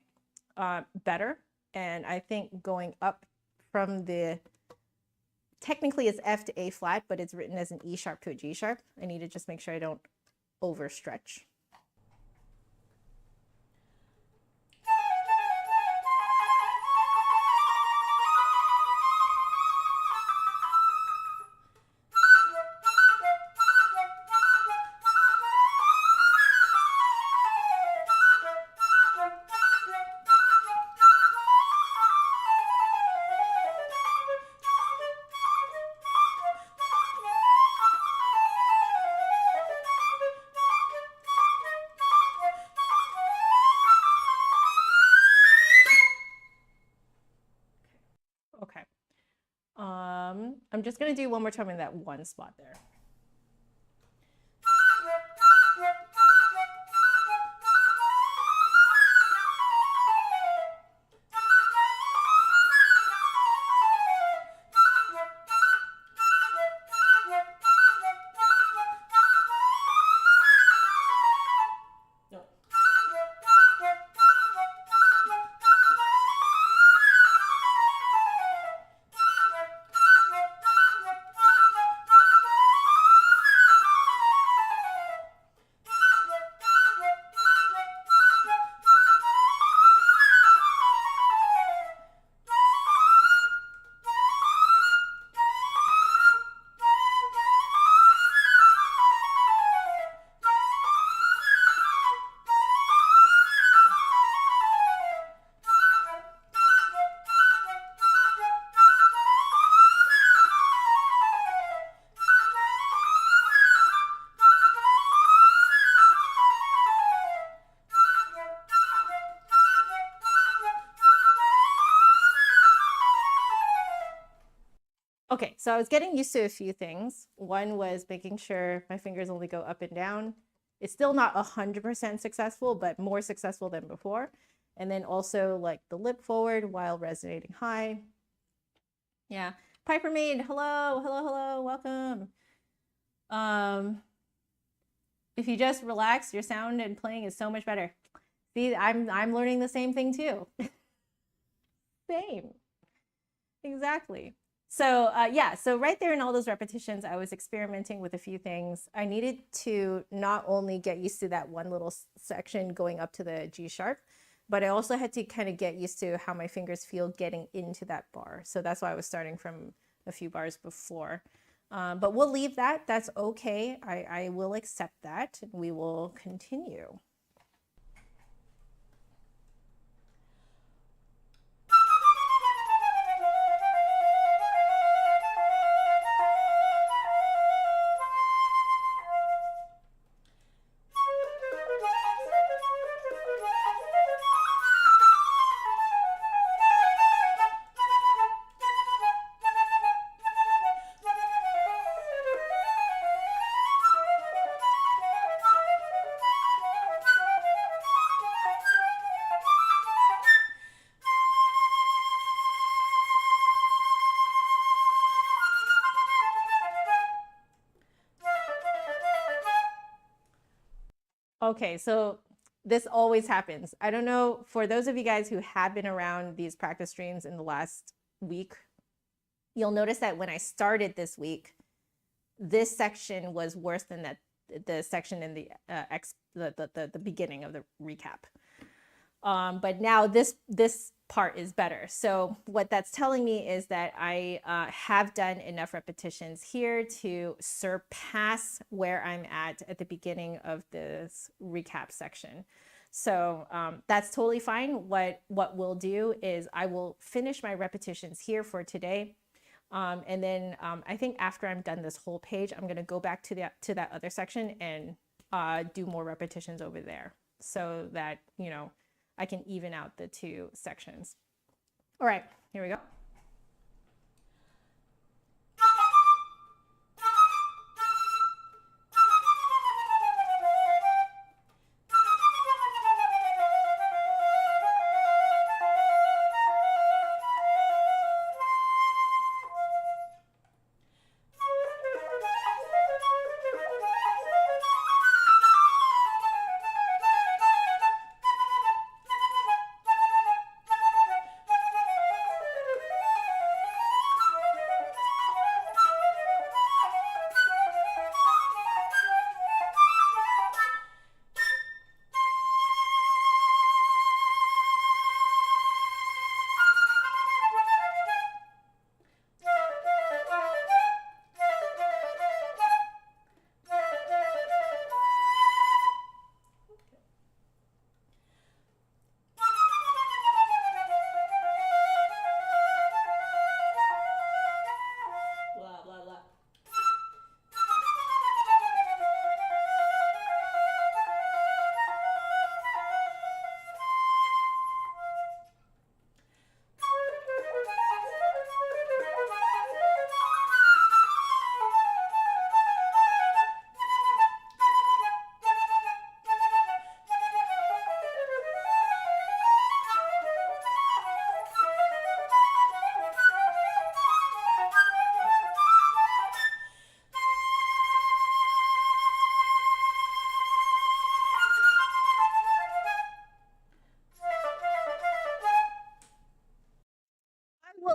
better. And I think going up from the, technically it's F to A flat, but it's written as an E sharp to a G sharp. I need to just make sure I don't overstretch. I'm just going to do one more time in that one spot there. Okay, so I was getting used to a few things. One was making sure my fingers only go up and down. It's still not 100% successful, but more successful than before. And then also like the lip forward while resonating high. Yeah, Piper Maid, hello, hello, hello, welcome. If you just relax, your sound and playing is so much better. See, I'm learning the same thing too. Same, exactly. So yeah, so right there in all those repetitions, I was experimenting with a few things. I needed to not only get used to that one little section going up to the G sharp, but I also had to kind of get used to how my fingers feel getting into that bar. So that's why I was starting from a few bars before. But we'll leave that. That's okay. I will accept that. We will continue. Okay, so this always happens. I don't know, for those of you guys who have been around these practice streams in the last week, you'll notice that when I started this week, this section was worse than the section in the beginning of the recap. But now this part is better. So what that's telling me is that I have done enough repetitions here to surpass where I'm at the beginning of this recap section. So that's totally fine. What we'll do is I will finish my repetitions here for today. And then I think after I'm done this whole page, I'm going to go back to that other section and do more repetitions over there so that, you know, I can even out the two sections. All right, here we go.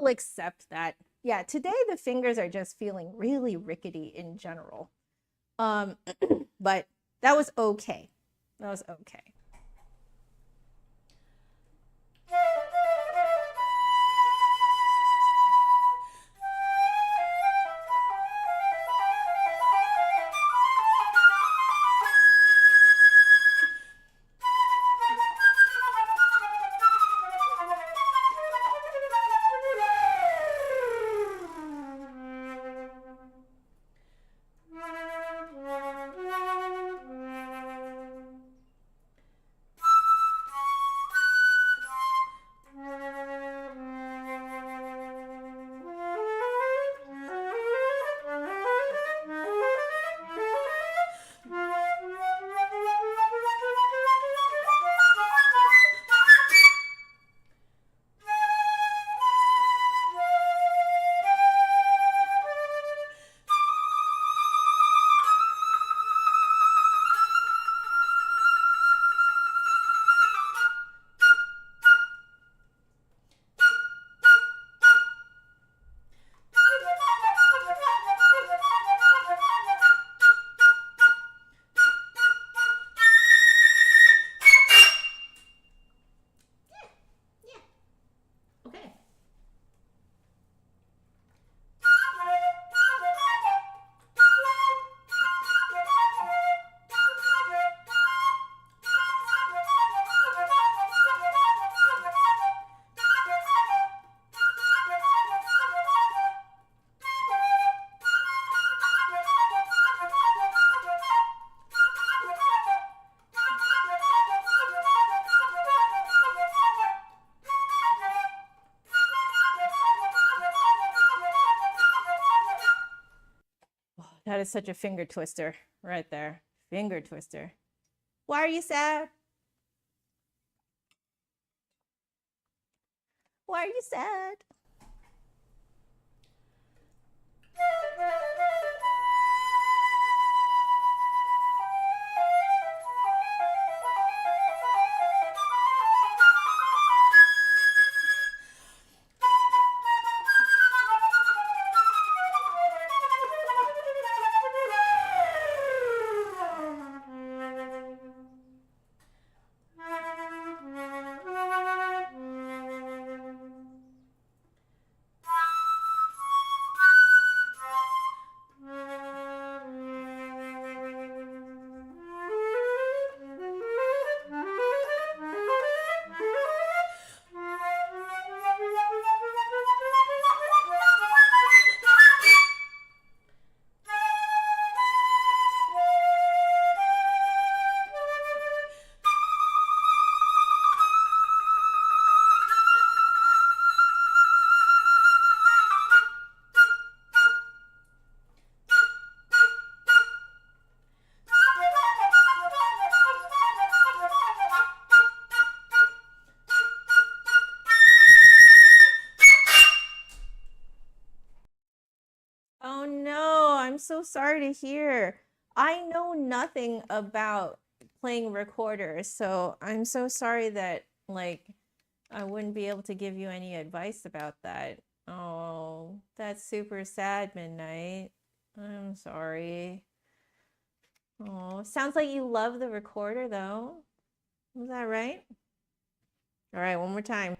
accept that. Yeah, today the fingers are just feeling really rickety in general. But that was okay. That was okay. Okay. That is such a finger twister right there. Finger twister. Why are you sad? Why are you sad? Oh no, I'm so sorry to hear. I know nothing about playing recorders, so I'm so sorry that like I wouldn't be able to give you any advice about that. Oh, that's super sad, Midnight. I'm sorry. Oh, sounds like you love the recorder though. Is that right? All right, one more time.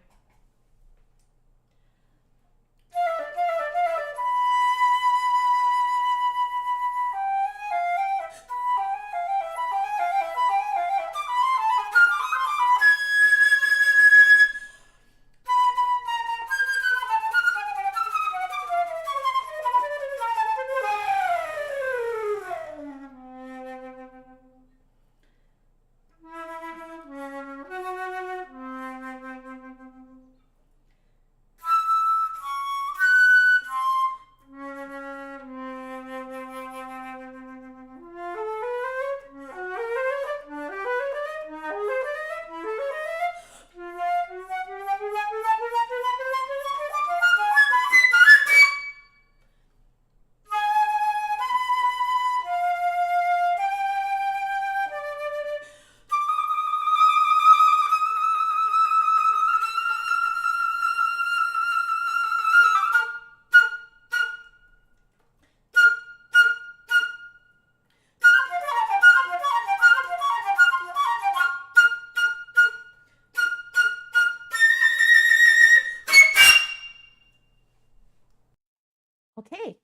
Okay.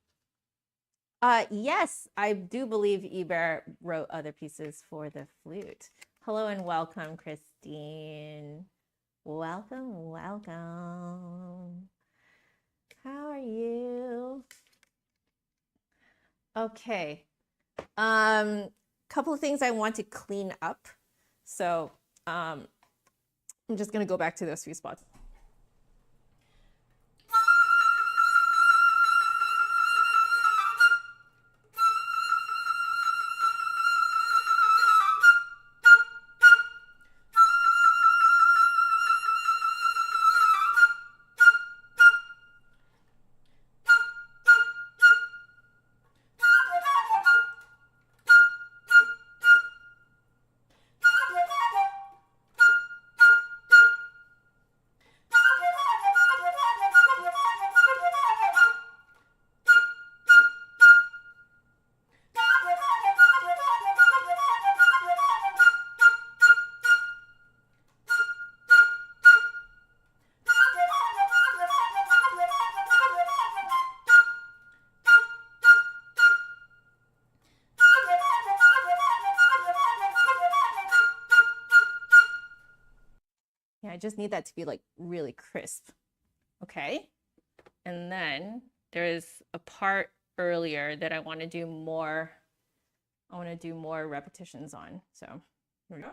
Yes, I do believe Ibert wrote other pieces for the flute. Hello and welcome, Christine. Welcome, welcome. How are you? Okay. Couple of things I want to clean up. So I'm just gonna go back to those few spots. Yeah, I just need that to be like really crisp. Okay. And then there's a part earlier that I want to do more. I want to do more repetitions on. So here we go.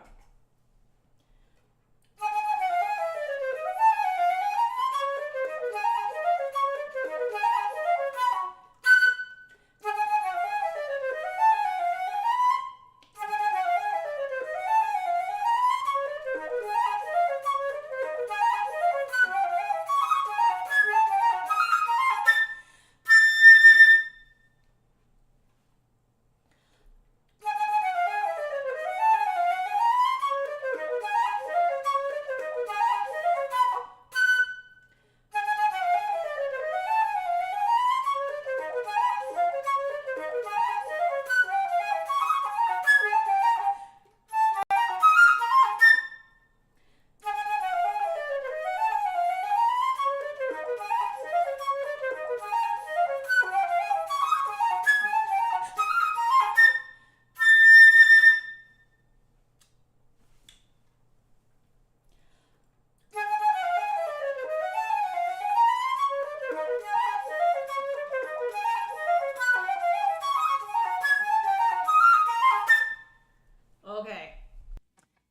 Okay.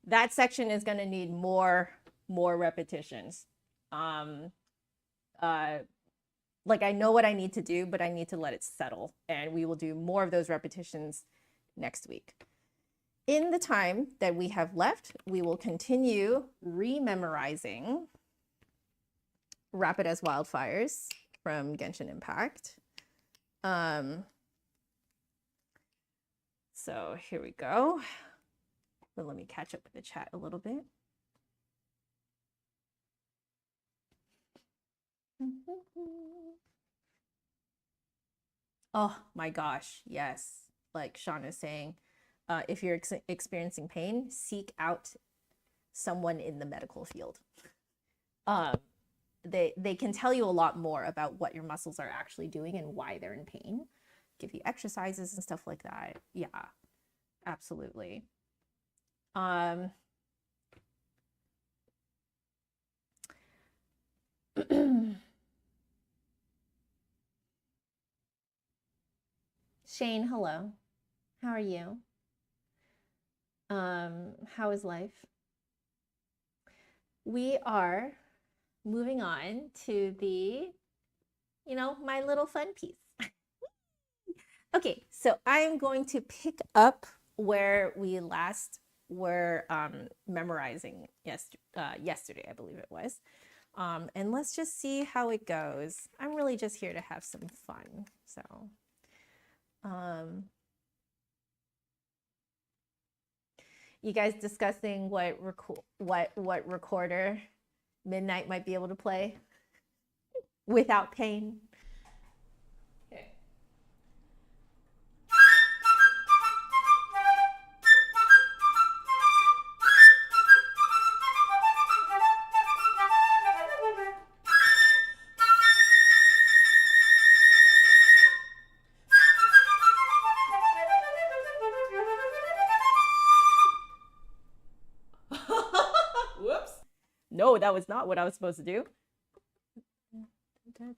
That section is going to need more repetitions. Like I know what I need to do, but I need to let it settle, and we will do more of those repetitions next week. In the time that we have left, we will continue rememorizing Rapid as Wildfires from Genshin Impact. So here we go. But let me catch up with the chat a little bit. Oh my gosh, yes. Like Sean is saying, if you're experiencing pain, seek out someone in the medical field. They can tell you a lot more about what your muscles are actually doing and why they're in pain. Give you exercises and stuff like that. Yeah, absolutely. Shane, hello. How are you? How is life? We are moving on to the, my little fun piece. Okay, so I'm going to pick up where we last were memorizing yesterday, I believe it was. And let's just see how it goes. I'm really just here to have some fun. So, you guys discussing what recorder Midnight might be able to play without pain? Okay. that was not what I was supposed to do. Okay.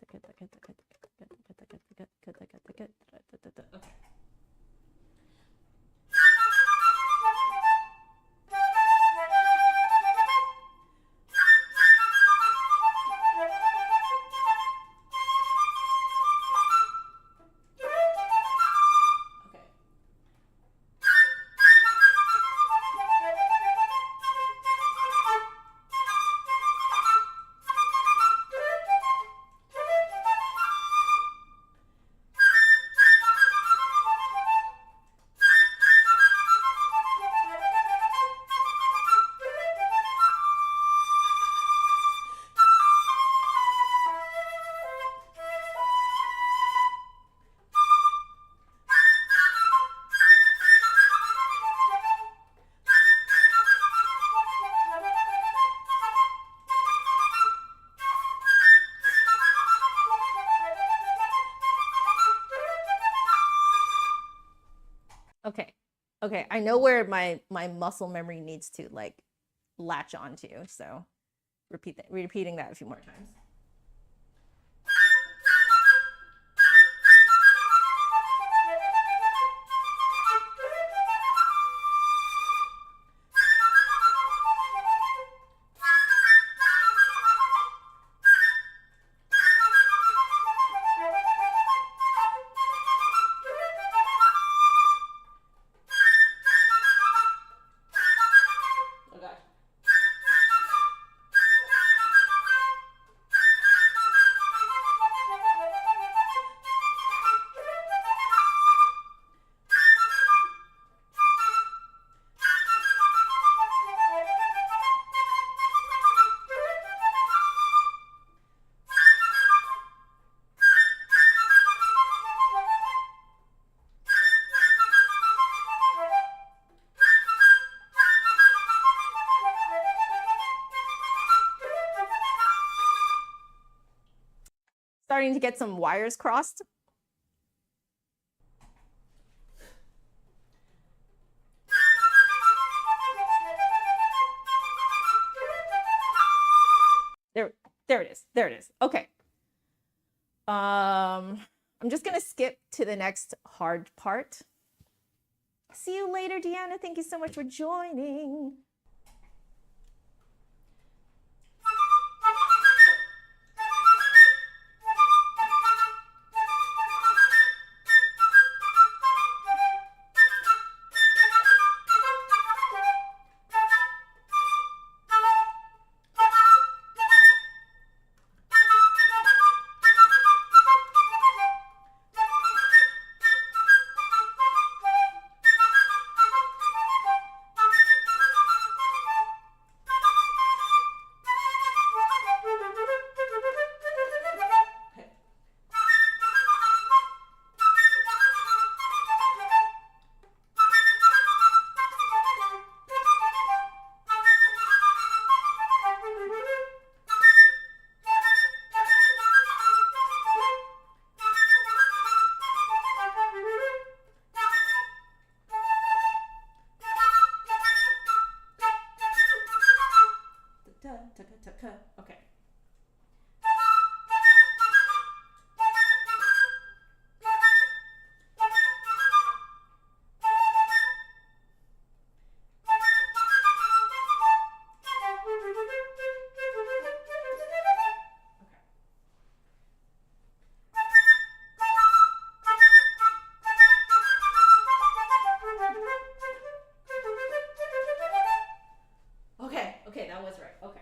Okay. Okay. I know where my muscle memory needs to like latch onto. So repeating that a few more times. Starting to get some wires crossed. There it is. There it is. Okay. I'm just gonna skip to the next hard part. See you later, Deanna. Thank you so much for joining. Okay. Okay, that was right. Okay.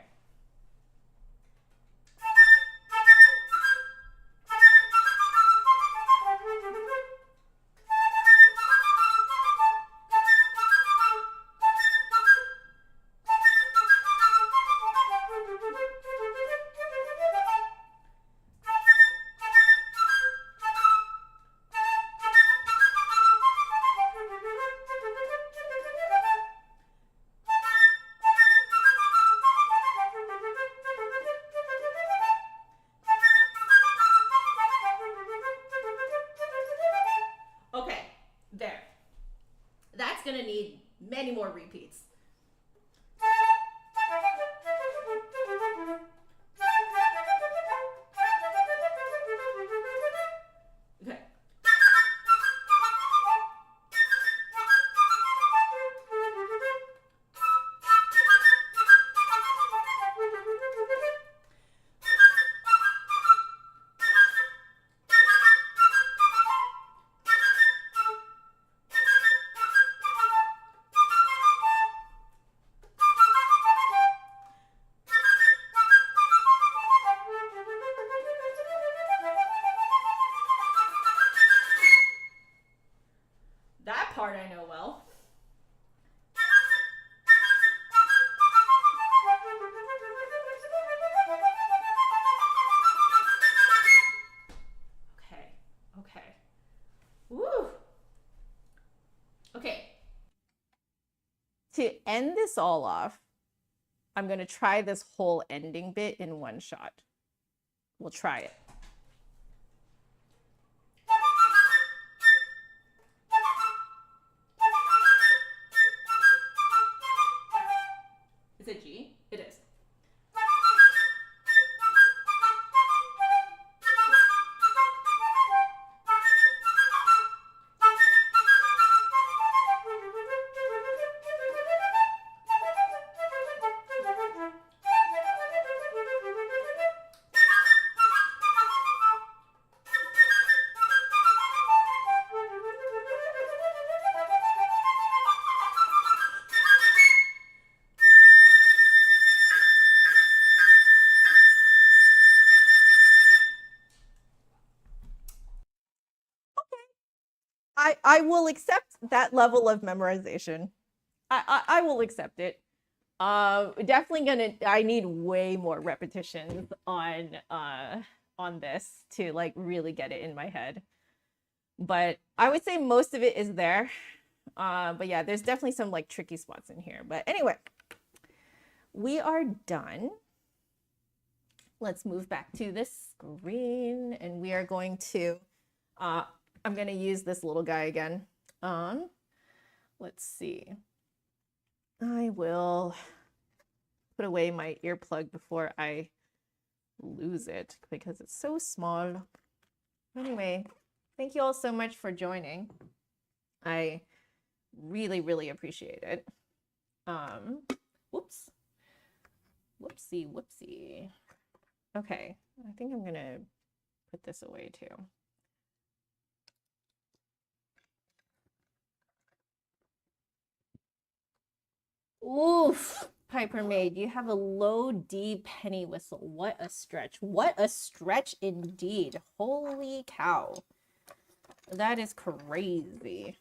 Okay, there. That's gonna need many more repeats. part I know well. Okay, okay. Woo! Okay. To end this all off, I'm going to try this whole ending bit in one shot. We'll try it. Is it G? It is. I will accept that level of memorization. I will accept it. Definitely I need way more repetitions on this to like really get it in my head. But I would say most of it is there. But yeah, there's definitely some like tricky spots in here. But anyway, we are done. Let's move back to this screen and we are going to I'm going to use this little guy again. Let's see. I will put away my earplug before I lose it because it's so small. Anyway, thank you all so much for joining. I really, really appreciate it. Whoops. Whoopsie. Okay, I think I'm going to put this away too. Oof, Piper Maid, you have a low D penny whistle. What a stretch. What a stretch indeed. Holy cow. That is crazy.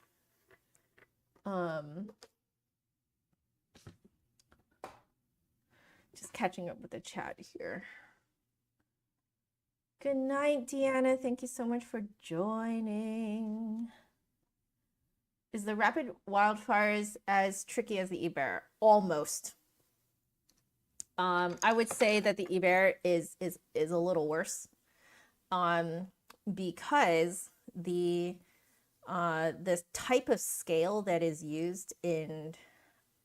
Just catching up with the chat here. Good night, Deanna. Thank you so much for joining. Is the rapid wildfires as tricky as the Ibert? Almost. I would say that the Ibert is a little worse, because the type of scale that is used in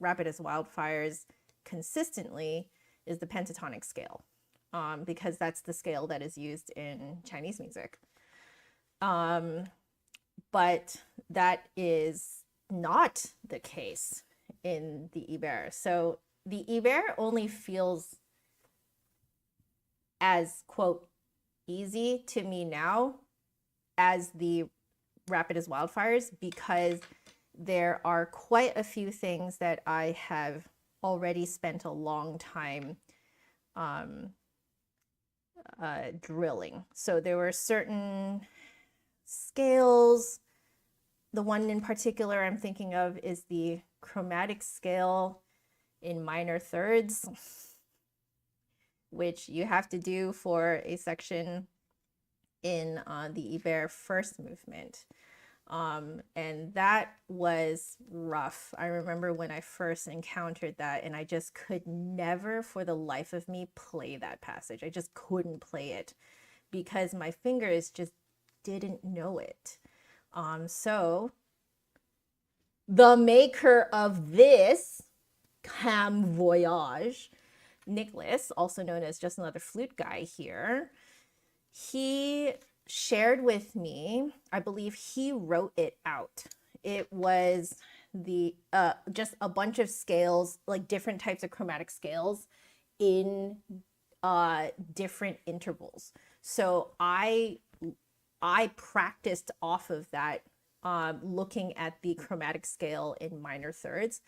rapid as wildfires consistently is the pentatonic scale, because that's the scale that is used in Chinese music. But that is not the case in the Ibert. So the Ibert only feels as, quote, easy to me now as the rapid as wildfires, because there are quite a few things that I have already spent a long time drilling. So there were certain scales. The one in particular I'm thinking of is the chromatic scale in minor thirds, which you have to do for a section in the Ibert first movement. And that was rough. I remember when I first encountered that, and I just could never for the life of me play that passage. I just couldn't play it because my fingers just didn't know it. So the maker of this CAM.VOYAGE, Nicholas, also known as Just Another Flute Guy here, he shared with me, I believe he wrote it out. It was the just a bunch of scales, like different types of chromatic scales in different intervals. So I practiced off of that, looking at the chromatic scale in minor thirds,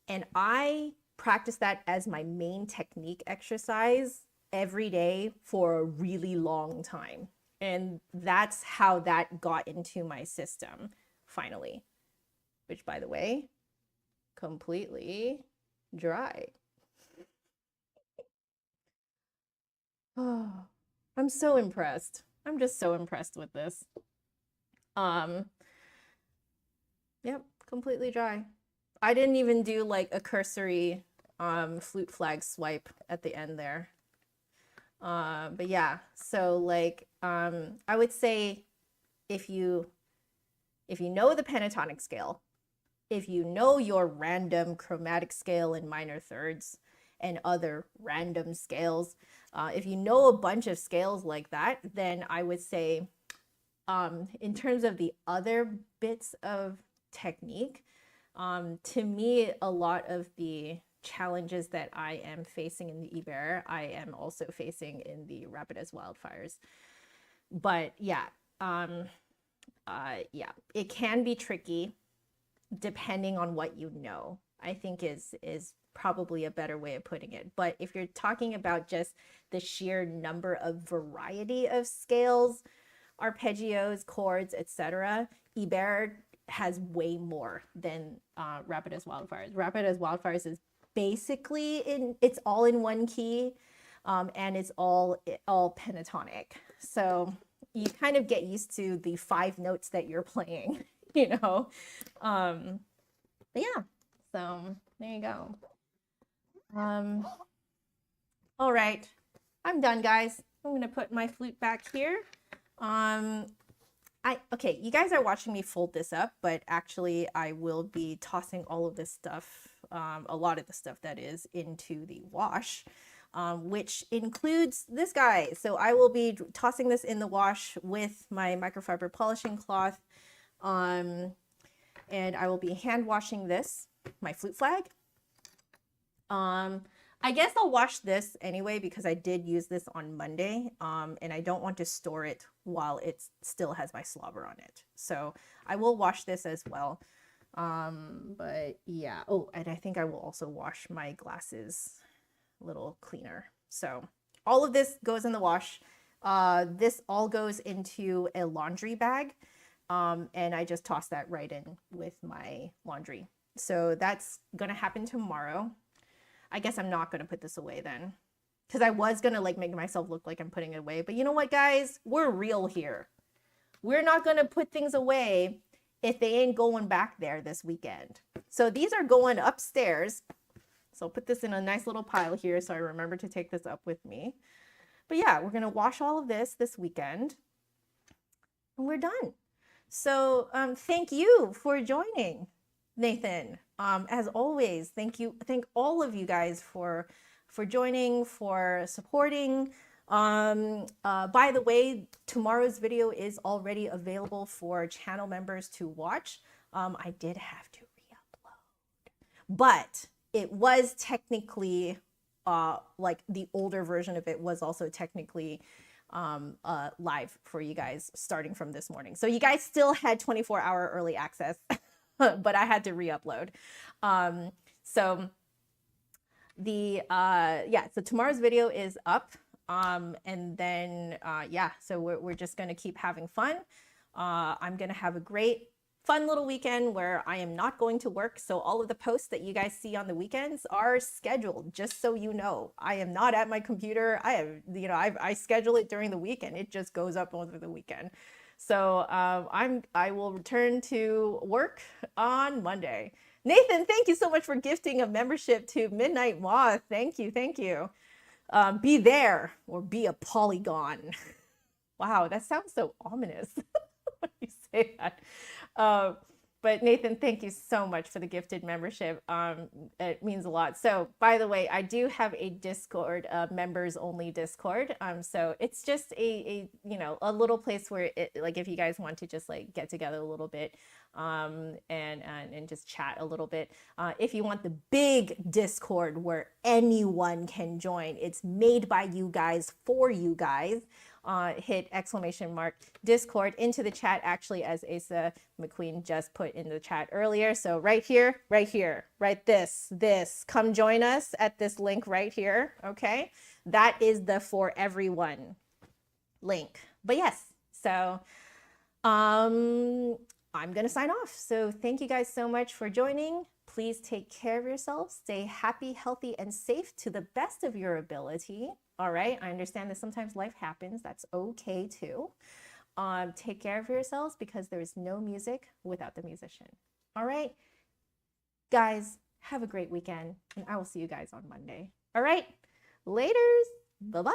and I practiced that as my main technique exercise every day for a really long time. And that's how that got into my system finally. which by the way, completely dry. Oh, I'm so impressed. I'm just so impressed with this. Yep, completely dry. I didn't even do like a cursory flute flag swipe at the end there. But yeah, so like I would say if you know the pentatonic scale, if you know your random chromatic scale in minor thirds and other random scales, if you know a bunch of scales like that, then I would say in terms of the other bits of technique, to me, a lot of the challenges that I am facing in the Ibert, I am also facing in the Rapid as Wildfires. But yeah, yeah, it can be tricky depending on what you know, I think is probably a better way of putting it. But if you're talking about just the sheer number of variety of scales, arpeggios, chords, etc., Ibert has way more than Rapid as Wildfires. Rapid as Wildfires is basically it's all in one key, and it's all pentatonic. So you kind of get used to the 5 notes that you're playing, you know. But yeah, so there you go. All right, I'm done, guys. I'm gonna put my flute back here. Okay, you guys are watching me fold this up, but actually I will be tossing all of this stuff, a lot of the stuff that is, into the wash, which includes this guy. So I will be tossing this in the wash with my microfiber polishing cloth, and I will be hand washing this, my flute flag. I guess I'll wash this anyway because I did use this on Monday, and I don't want to store it while it still has my slobber on it. So I will wash this as well. But yeah, oh, and I think I will also wash my glasses a little cleaner. So all of this goes in the wash. This all goes into a laundry bag, and I just toss that right in with my laundry. So that's gonna happen tomorrow. I guess I'm not going to put this away then, because I was going to like make myself look like I'm putting it away. But you know what, guys? We're real here. We're not going to put things away if they ain't going back there this weekend. So these are going upstairs. So I'll put this in a nice little pile here so I remember to take this up with me. But yeah, we're going to wash all of this weekend. And we're done. So thank you for joining, Nathan. As always, thank all of you guys for joining, for supporting. By the way, tomorrow's video is already available for channel members to watch. I did have to re-upload, but it was technically like the older version of it was also technically live for you guys starting from this morning. So you guys still had 24-hour early access. But I had to re-upload. So tomorrow's video is up. And then, yeah, so we're just going to keep having fun. I'm going to have a great, fun little weekend where I am not going to work. So all of the posts that you guys see on the weekends are scheduled, just so you know. I am not at my computer. I schedule it during the weekend. It just goes up over the weekend. So I will return to work on Monday. Nathan, thank you so much for gifting a membership to Midnight Moth. Thank you, thank you. Be there or be a polygon. Wow, that sounds so ominous when you say that. But Nathan, thank you so much for the gifted membership. It means a lot. So by the way, I do have a Discord, members only Discord. So it's just a little place where like if you guys want to just like get together a little bit, and just chat a little bit. If you want the big Discord where anyone can join, it's made by you guys for you guys. Hit !Discord into the chat, actually, as Asa McQueen just put in the chat earlier. So right here, right this, come join us at this link right here, okay? That is the for everyone link. But yes, so I I'm going to sign off. So thank you guys so much for joining. Please take care of yourselves. Stay happy, healthy, and safe to the best of your ability. All right. I understand that sometimes life happens. That's okay too. Take care of yourselves because there is no music without the musician. All right. Guys, have a great weekend, and I will see you guys on Monday. All right. Laters. Bye-bye.